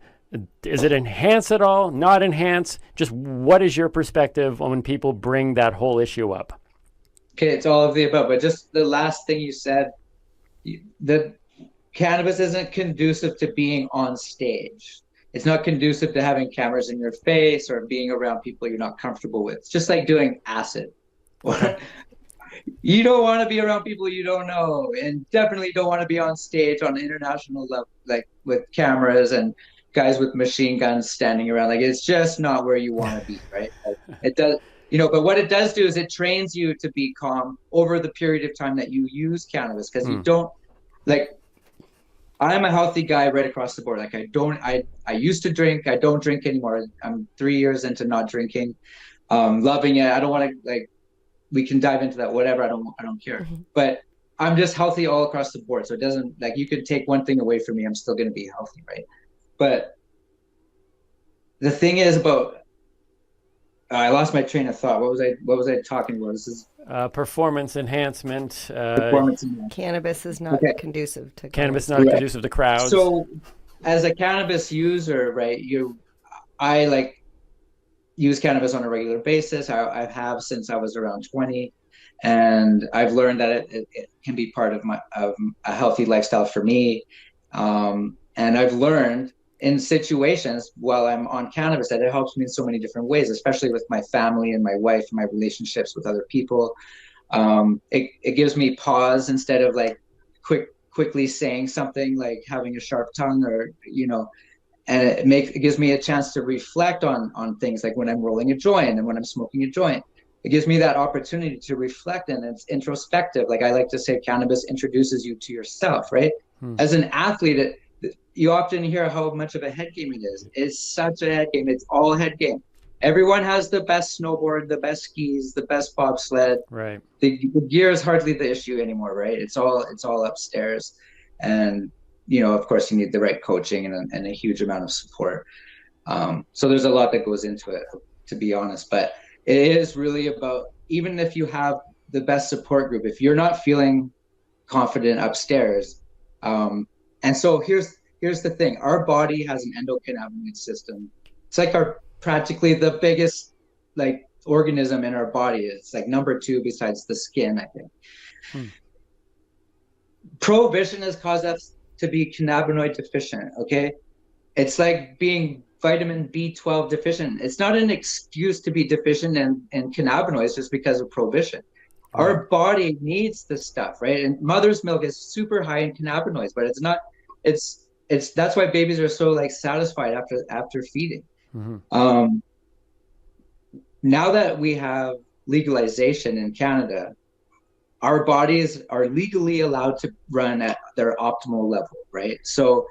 Is it enhance at all? Not enhance? Just what is your perspective on when people bring that whole issue up? Okay, it's all of the above, but just the last thing you said, the cannabis isn't conducive to being on stage. It's not conducive to having cameras in your face or being around people you're not comfortable with. It's just like doing acid. You don't want to be around people you don't know, and definitely don't want to be on stage on an international level, like with cameras and guys with machine guns standing around. Like, it's just not where you want to be, right? Like, it does. You know, but what it does do is it trains you to be calm over the period of time that you use cannabis, because you don't, like, I'm a healthy guy right across the board. Like, I used to drink. I don't drink anymore. I'm 3 years into not drinking, loving it. I don't want to, like, we can dive into that, whatever. I don't care. But I'm just healthy all across the board. So it doesn't, like, you could take one thing away from me, I'm still going to be healthy, right? But the thing is about, I lost my train of thought. What was I talking about? This is performance enhancement. performance enhancement. Cannabis is not conducive to Cannabis not conducive to crowds. So, as a cannabis user, right? I like use cannabis on a regular basis. I have since I was around 20, and I've learned that it can be part of a healthy lifestyle for me. And I've learned in situations while I'm on cannabis that it helps me in so many different ways, especially with my family and my wife and my relationships with other people. It gives me pause instead of like quickly saying something, like having a sharp tongue, or, you know, and it gives me a chance to reflect on things, like when I'm rolling a joint and when I'm smoking a joint. It gives me that opportunity to reflect, and it's introspective. Like I like to say, cannabis introduces you to yourself, right? As an athlete, you often hear how much of a head game it is. It's such a head game. It's all head game. Everyone has the best snowboard, the best skis, the best bobsled. Right. The gear is hardly the issue anymore, right? It's all upstairs. And, you know, of course, you need the right coaching and a huge amount of support. So there's a lot that goes into it, to be honest. But it is really about, even if you have the best support group, if you're not feeling confident upstairs. And so here's the thing. Our body has an endocannabinoid system. It's like practically the biggest, like, organism in our body. It's like number 2 besides the skin, I think. Prohibition has caused us to be cannabinoid deficient, okay? It's like being vitamin B12 deficient. It's not an excuse to be deficient in cannabinoids just because of prohibition. Our body needs this stuff, right? And mother's milk is super high in cannabinoids, but it's that's why babies are so, like, satisfied after feeding. Now that we have legalization in Canada, our bodies are legally allowed to run at their optimal level, right? So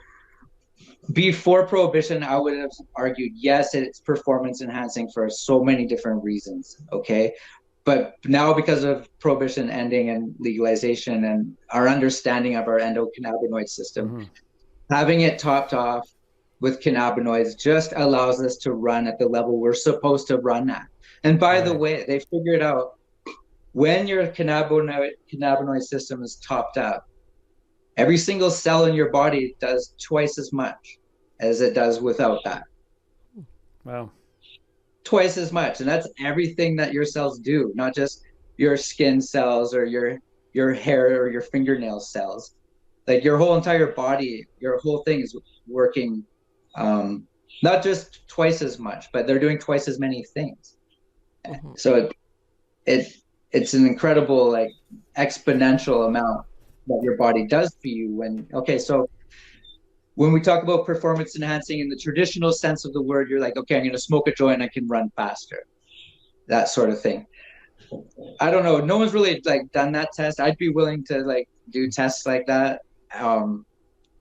before prohibition, I would have argued, yes, it's performance enhancing for so many different reasons, okay? But now, because of prohibition ending and legalization and our understanding of our endocannabinoid system, having it topped off with cannabinoids just allows us to run at the level we're supposed to run at. And by the way, they figured out when your cannabinoid system is topped up, every single cell in your body does twice as much as it does without that. Wow. Twice as much. And that's everything that your cells do, not just your skin cells or your hair or your fingernail cells. Like, your whole entire body, your whole thing is working, not just twice as much, but they're doing twice as many things. So it's an incredible, like, exponential amount that your body does for you so when we talk about performance enhancing in the traditional sense of the word, you're like, okay, I'm going to smoke a joint, I can run faster, that sort of thing. I don't know. No one's really like done that test. I'd be willing to like do tests like that,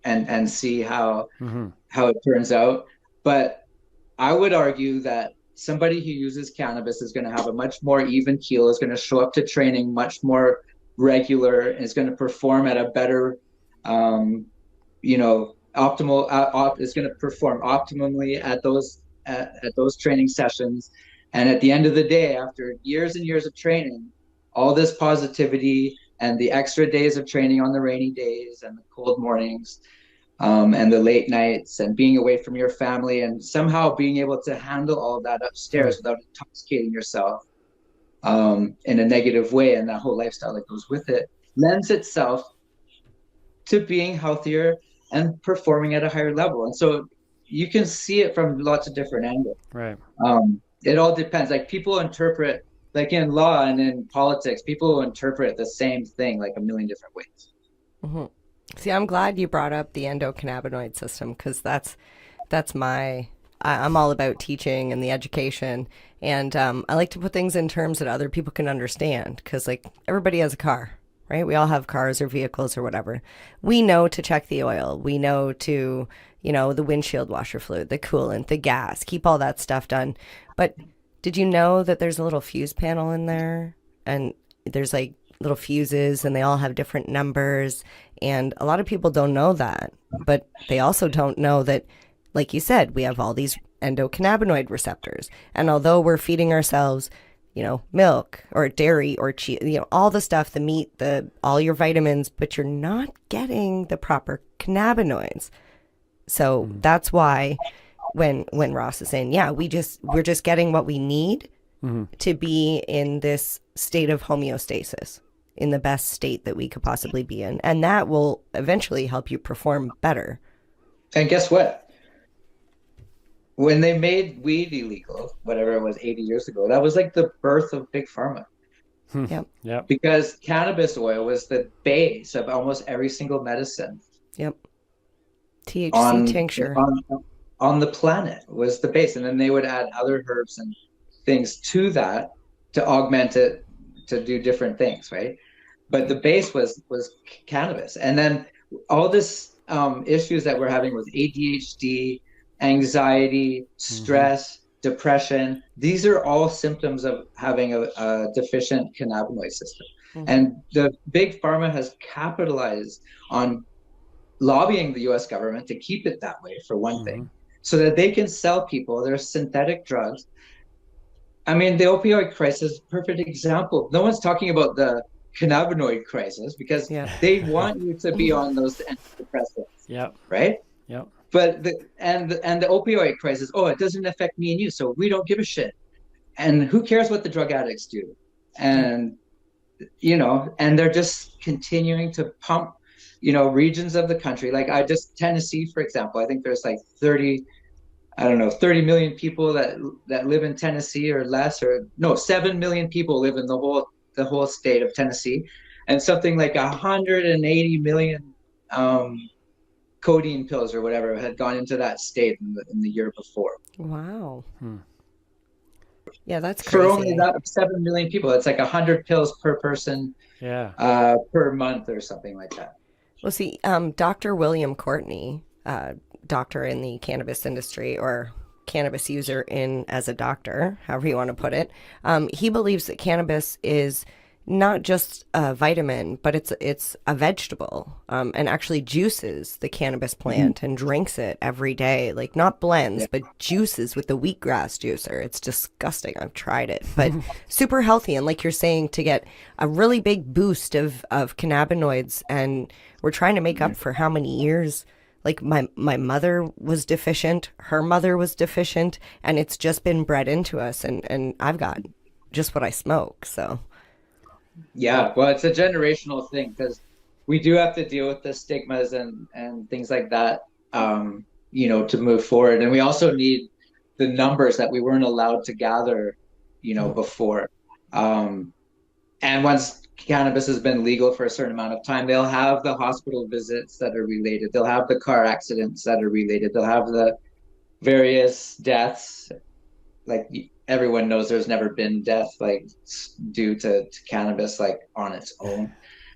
and see how it turns out. But I would argue that somebody who uses cannabis is going to have a much more even keel, is going to show up to training much more regular, and is going to perform at a better, optimal. Is going to perform optimally at those training sessions. And at the end of the day, after years and years of training, all this positivity and the extra days of training on the rainy days and the cold mornings, and the late nights and being away from your family, and somehow being able to handle all of that upstairs without intoxicating yourself in a negative way, and that whole lifestyle that goes with it, lends itself to being healthier and performing at a higher level. And so you can see it from lots of different angles. Right. It all depends. Like, people interpret, like in law and in politics, people interpret the same thing like a million different ways. See, I'm glad you brought up the endocannabinoid system, because that's I'm all about teaching and the education, and I like to put things in terms that other people can understand, because like everybody has a car, right? We all have cars or vehicles or whatever. We know to check the oil. We know to, the windshield washer fluid, the coolant, the gas, keep all that stuff done. But did you know that there's a little fuse panel in there, and there's like little fuses, and they all have different numbers, and a lot of people don't know that. But they also don't know that, like you said, we have all these endocannabinoid receptors, and although we're feeding ourselves milk or dairy or cheese, all the stuff, the meat, all your vitamins, but you're not getting the proper cannabinoids. So that's why when Ross is saying, we're just getting what we need to be in this state of homeostasis, in the best state that we could possibly be in. And that will eventually help you perform better. And guess what? When they made weed illegal, whatever it was, 80 years ago, that was like the birth of Big Pharma. Yep. Because cannabis oil was the base of almost every single medicine. Yep. THC tincture. On the planet was the base. And then they would add other herbs and things to that to augment it, to do different things, right? But the base was cannabis. And then all this issues that we're having with ADHD, anxiety, stress, depression, these are all symptoms of having a deficient cannabinoid system. And the big pharma has capitalized on lobbying the US government to keep it that way, for one thing, so that they can sell people their synthetic drugs. I mean, the opioid crisis is a perfect example. No one's talking about the cannabinoid crisis, because they want you to be on those antidepressants, right? Yep. But the opioid crisis, it doesn't affect me and you, so we don't give a shit. And who cares what the drug addicts do? And and they're just continuing to pump, regions of the country. Like Tennessee, for example, I think there's like 30 million people that live in Tennessee, or less, or no, 7 million people live in the whole state of Tennessee, and something like 180 million codeine pills or whatever had gone into that state in the year before. Wow. Yeah, that's crazy. For only that 7 million people, it's like 100 pills per person per month or something like that. Well, see, Dr. William Courtney, doctor in the cannabis industry, or cannabis user as a doctor, however you want to put it, he believes that cannabis is not just a vitamin, but it's a vegetable, and actually juices the cannabis plant and drinks it every day, like not blends, but juices with the wheatgrass juicer. It's disgusting. I've tried it, but super healthy. And like you're saying, to get a really big boost of cannabinoids, and we're trying to make up for how many years. Like my mother was deficient, her mother was deficient, and it's just been bred into us. And I've got just what I smoke, so. Yeah, well, it's a generational thing, because we do have to deal with the stigmas and things like that, to move forward. And we also need the numbers that we weren't allowed to gather before. And once cannabis has been legal for a certain amount of time, they'll have the hospital visits that are related. They'll have the car accidents that are related. They'll have the various deaths. Like everyone knows there's never been death like due to cannabis like on its own.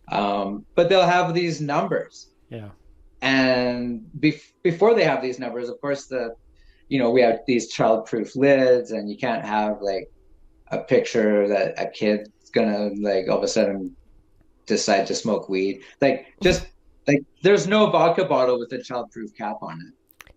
But they'll have these numbers. Yeah. And before they have these numbers, of course, we have these child-proof lids, and you can't have like a picture that a kid's gonna like all of a sudden decide to smoke weed. Like just like there's no vodka bottle with a child-proof cap on it.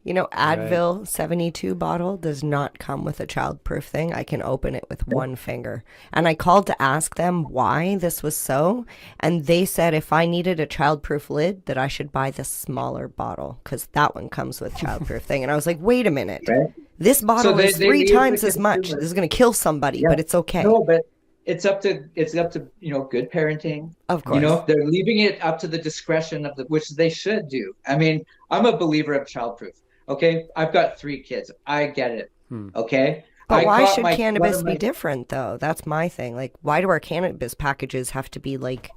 Advil 72 bottle does not come with a childproof thing. I can open it with one finger. And I called to ask them why this was so. And they said if I needed a childproof lid, that I should buy the smaller bottle because that one comes with childproof thing. And I was like, wait a minute. Right? This bottle is three times as much. This is going to kill somebody, but it's okay. No, but it's up to good parenting. Of course. They're leaving it up to the discretion of which they should do. I mean, I'm a believer of childproof. Okay, I've got 3 kids. I get it. Okay, but why should cannabis be different though? That's my thing. Like, why do our cannabis packages have to be like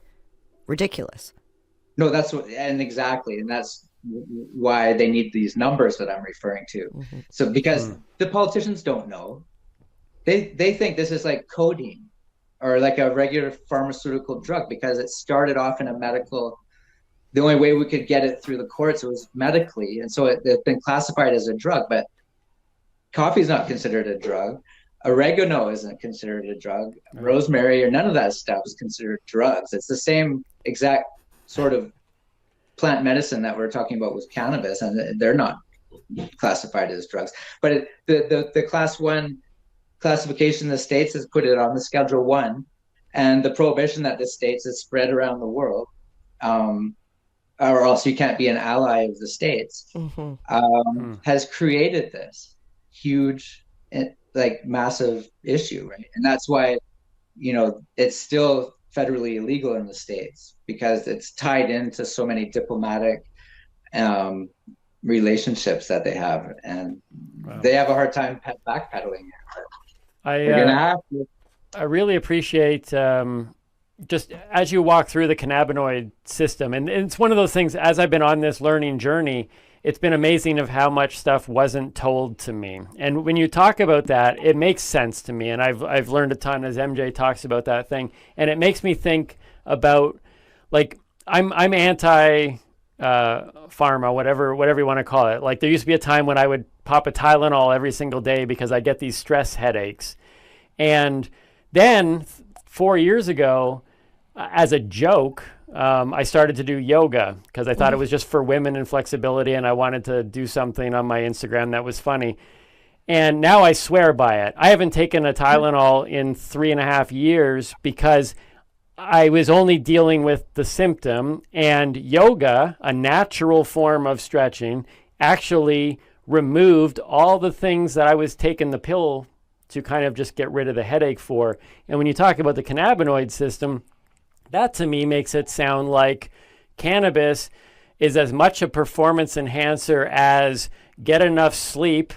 ridiculous? No, that's exactly, and that's why they need these numbers that I'm referring to. So because the politicians don't know, they think this is like codeine or like a regular pharmaceutical drug because it started off in a medical. The only way we could get it through the courts was medically. And so it's been classified as a drug, but coffee is not considered a drug. Oregano isn't considered a drug. Rosemary or none of that stuff is considered drugs. It's the same exact sort of plant medicine that we're talking about with cannabis, and they're not classified as drugs. But the class 1 classification in the States has put it on the Schedule 1, and the prohibition that the States has spread around the world, or else you can't be an ally of the States, has created this huge, like massive issue, right? And that's why, it's still federally illegal in the States because it's tied into so many diplomatic relationships that they have, and they have a hard time backpedaling it. You're gonna have to. I really appreciate just as you walk through the cannabinoid system, and it's one of those things, as I've been on this learning journey, it's been amazing of how much stuff wasn't told to me. And when you talk about that, it makes sense to me. And I've learned a ton as MJ talks about that thing. And it makes me think about, like, I'm anti pharma, whatever you want to call it. Like, there used to be a time when I would pop a Tylenol every single day because I get these stress headaches. And then 4 years ago, as a joke, I started to do yoga because I thought it was just for women and flexibility, and I wanted to do something on my Instagram that was funny. And now I swear by it. I haven't taken a Tylenol in 3.5 years because I was only dealing with the symptom, and yoga, a natural form of stretching, actually removed all the things that I was taking the pill to kind of just get rid of the headache for. And when you talk about the cannabinoid system, that to me makes it sound like cannabis is as much a performance enhancer as get enough sleep,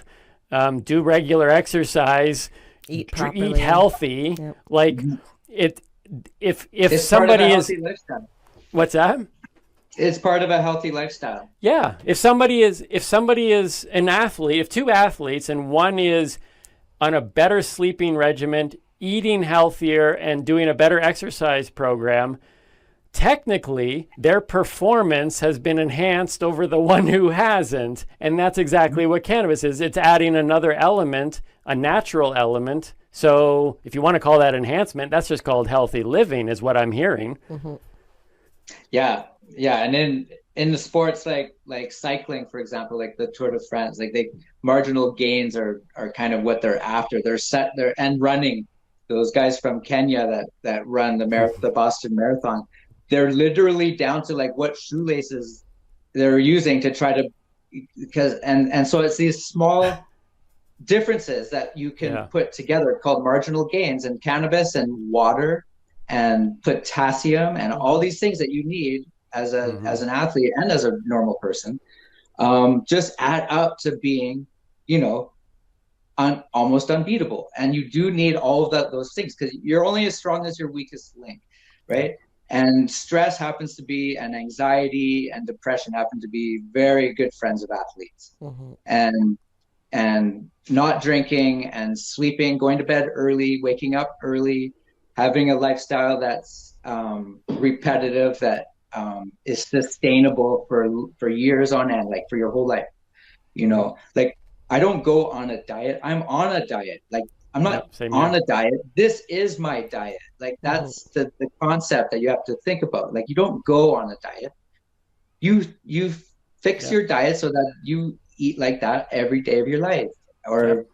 do regular exercise, eat healthy. Yep. Like if it's somebody is, what's that? It's part of a healthy lifestyle. Yeah. If somebody is an athlete, if 2 athletes and one is on a better sleeping regimen, eating healthier, and doing a better exercise program, technically their performance has been enhanced over the one who hasn't. And that's exactly what cannabis is. It's adding another element, a natural element. So if you want to call that enhancement, that's just called healthy living, is what I'm hearing. Yeah. And in the sports like cycling, for example, like the Tour de France, like marginal gains are kind of what they're after. And running. Those guys from Kenya that run the Boston Marathon, they're literally down to like what shoelaces they're using to try to, and so it's these small differences that you can put together called marginal gains, and cannabis and water and potassium and all these things that you need as an athlete and as a normal person, just add up to being, almost unbeatable. And you do need all of those things, because you're only as strong as your weakest link, right? And stress happens to be, and anxiety and depression happen to be very good friends of athletes. And not drinking and sleeping, going to bed early, waking up early, having a lifestyle that's repetitive, that is sustainable for years on end, like for your whole life. Like, I don't go on a diet. I'm on a diet. Like, I'm not on a diet. This is my diet. Like, that's the concept that you have to think about. Like, you don't go on a diet. You fix your diet so that you eat like that every day of your life, or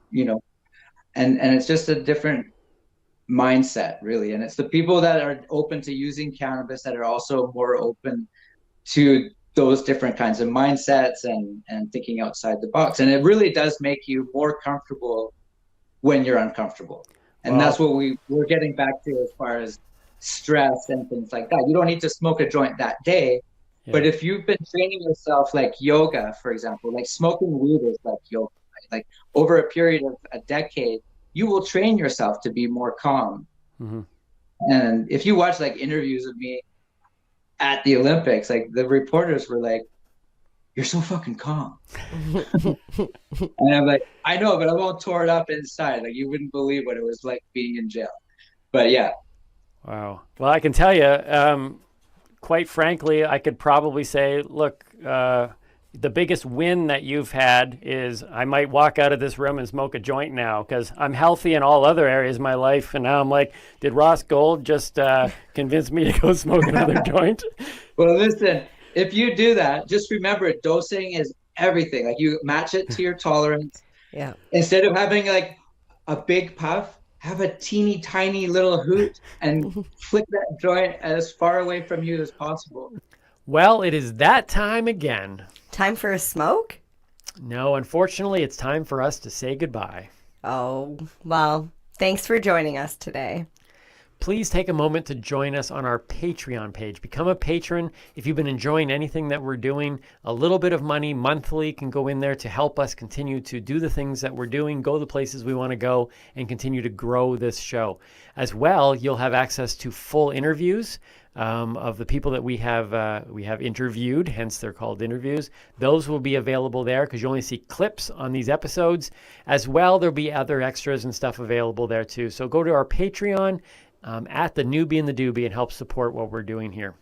and it's just a different mindset, really. And it's the people that are open to using cannabis that are also more open to those different kinds of mindsets and thinking outside the box. And it really does make you more comfortable when you're uncomfortable. And that's what we're getting back to as far as stress and things like that. You don't need to smoke a joint that day. But if you've been training yourself, like yoga, for example, like smoking weed is like yoga, right? Like, over a period of a decade, you will train yourself to be more calm. And if you watch like interviews of me at the Olympics, like, the reporters were like, "You're so fucking calm." And I'm like, I know, but I'm all torn up inside. Like, you wouldn't believe what it was like being in jail. But yeah. Wow. Well, I can tell you, quite frankly, I could probably say, look, the biggest win that you've had is I might walk out of this room and smoke a joint now, because I'm healthy in all other areas of my life. And now I'm like, did Ross Gold just convince me to go smoke another joint? Well, listen, if you do that, just remember, dosing is everything. Like, you match it to your tolerance. Yeah. Instead of having like a big puff, have a teeny tiny little hoot and flick that joint as far away from you as possible. Well, it is that time again. Time for a smoke? No, unfortunately, it's time for us to say goodbye. Oh, well, thanks for joining us today. Please take a moment to join us on our Patreon page. Become a patron. If you've been enjoying anything that we're doing, a little bit of money monthly can go in there to help us continue to do the things that we're doing, go the places we want to go, and continue to grow this show. As well, you'll have access to full interviews of the people that we have interviewed, hence they're called interviews. Those will be available there, because you only see clips on these episodes. As well, there'll be other extras and stuff available there too. So go to our Patreon at the Noobie and the Doobie and help support what we're doing here.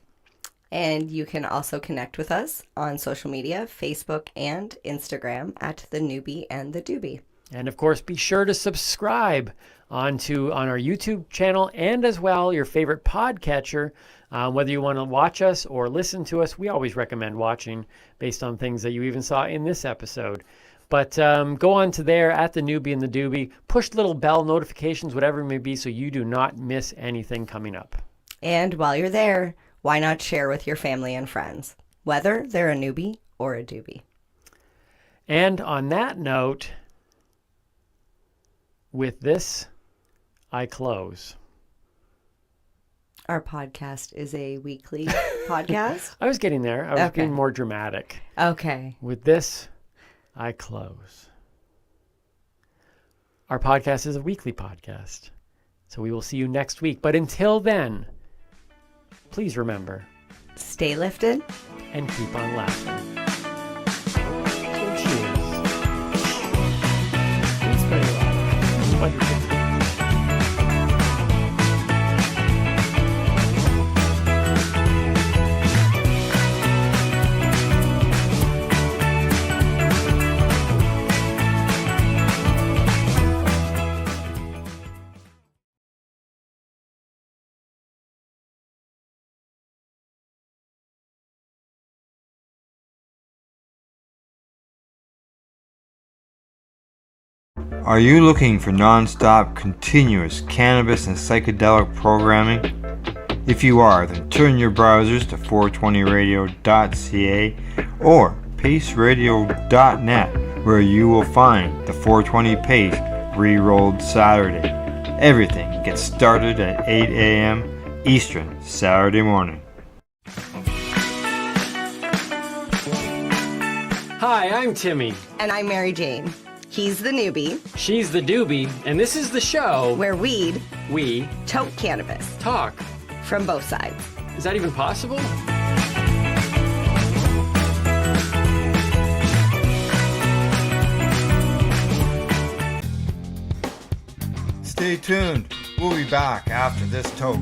And you can also connect with us on social media, Facebook and Instagram at the Noobie and the Doobie. And of course, be sure to subscribe on our YouTube channel, and as well your favorite podcatcher. Whether you want to watch us or listen to us, we always recommend watching based on things that you even saw in this episode. But go on to there at the Noobie and the Doobie. Push little bell notifications, whatever it may be, so you do not miss anything coming up. And while you're there, why not share with your family and friends, whether they're a newbie or a doobie? And on that note, with this, I close. Our podcast is a weekly podcast? I was getting there. I was being more dramatic. Okay. With this, I close. Our podcast is a weekly podcast, so we will see you next week. But until then, please remember, stay lifted and keep on laughing. Cheers. Are you looking for non-stop, continuous cannabis and psychedelic programming? If you are, then turn your browsers to 420radio.ca or paceradio.net, where you will find the 420 Pace Re-Rolled Saturday. Everything gets started at 8 a.m. Eastern Saturday morning. Hi, I'm Timmy. And I'm Marijane. He's the newbie, She's the Doobie, and this is the show where we tote cannabis talk. from both sides. Is that even possible? Stay tuned. We'll be back after this toke.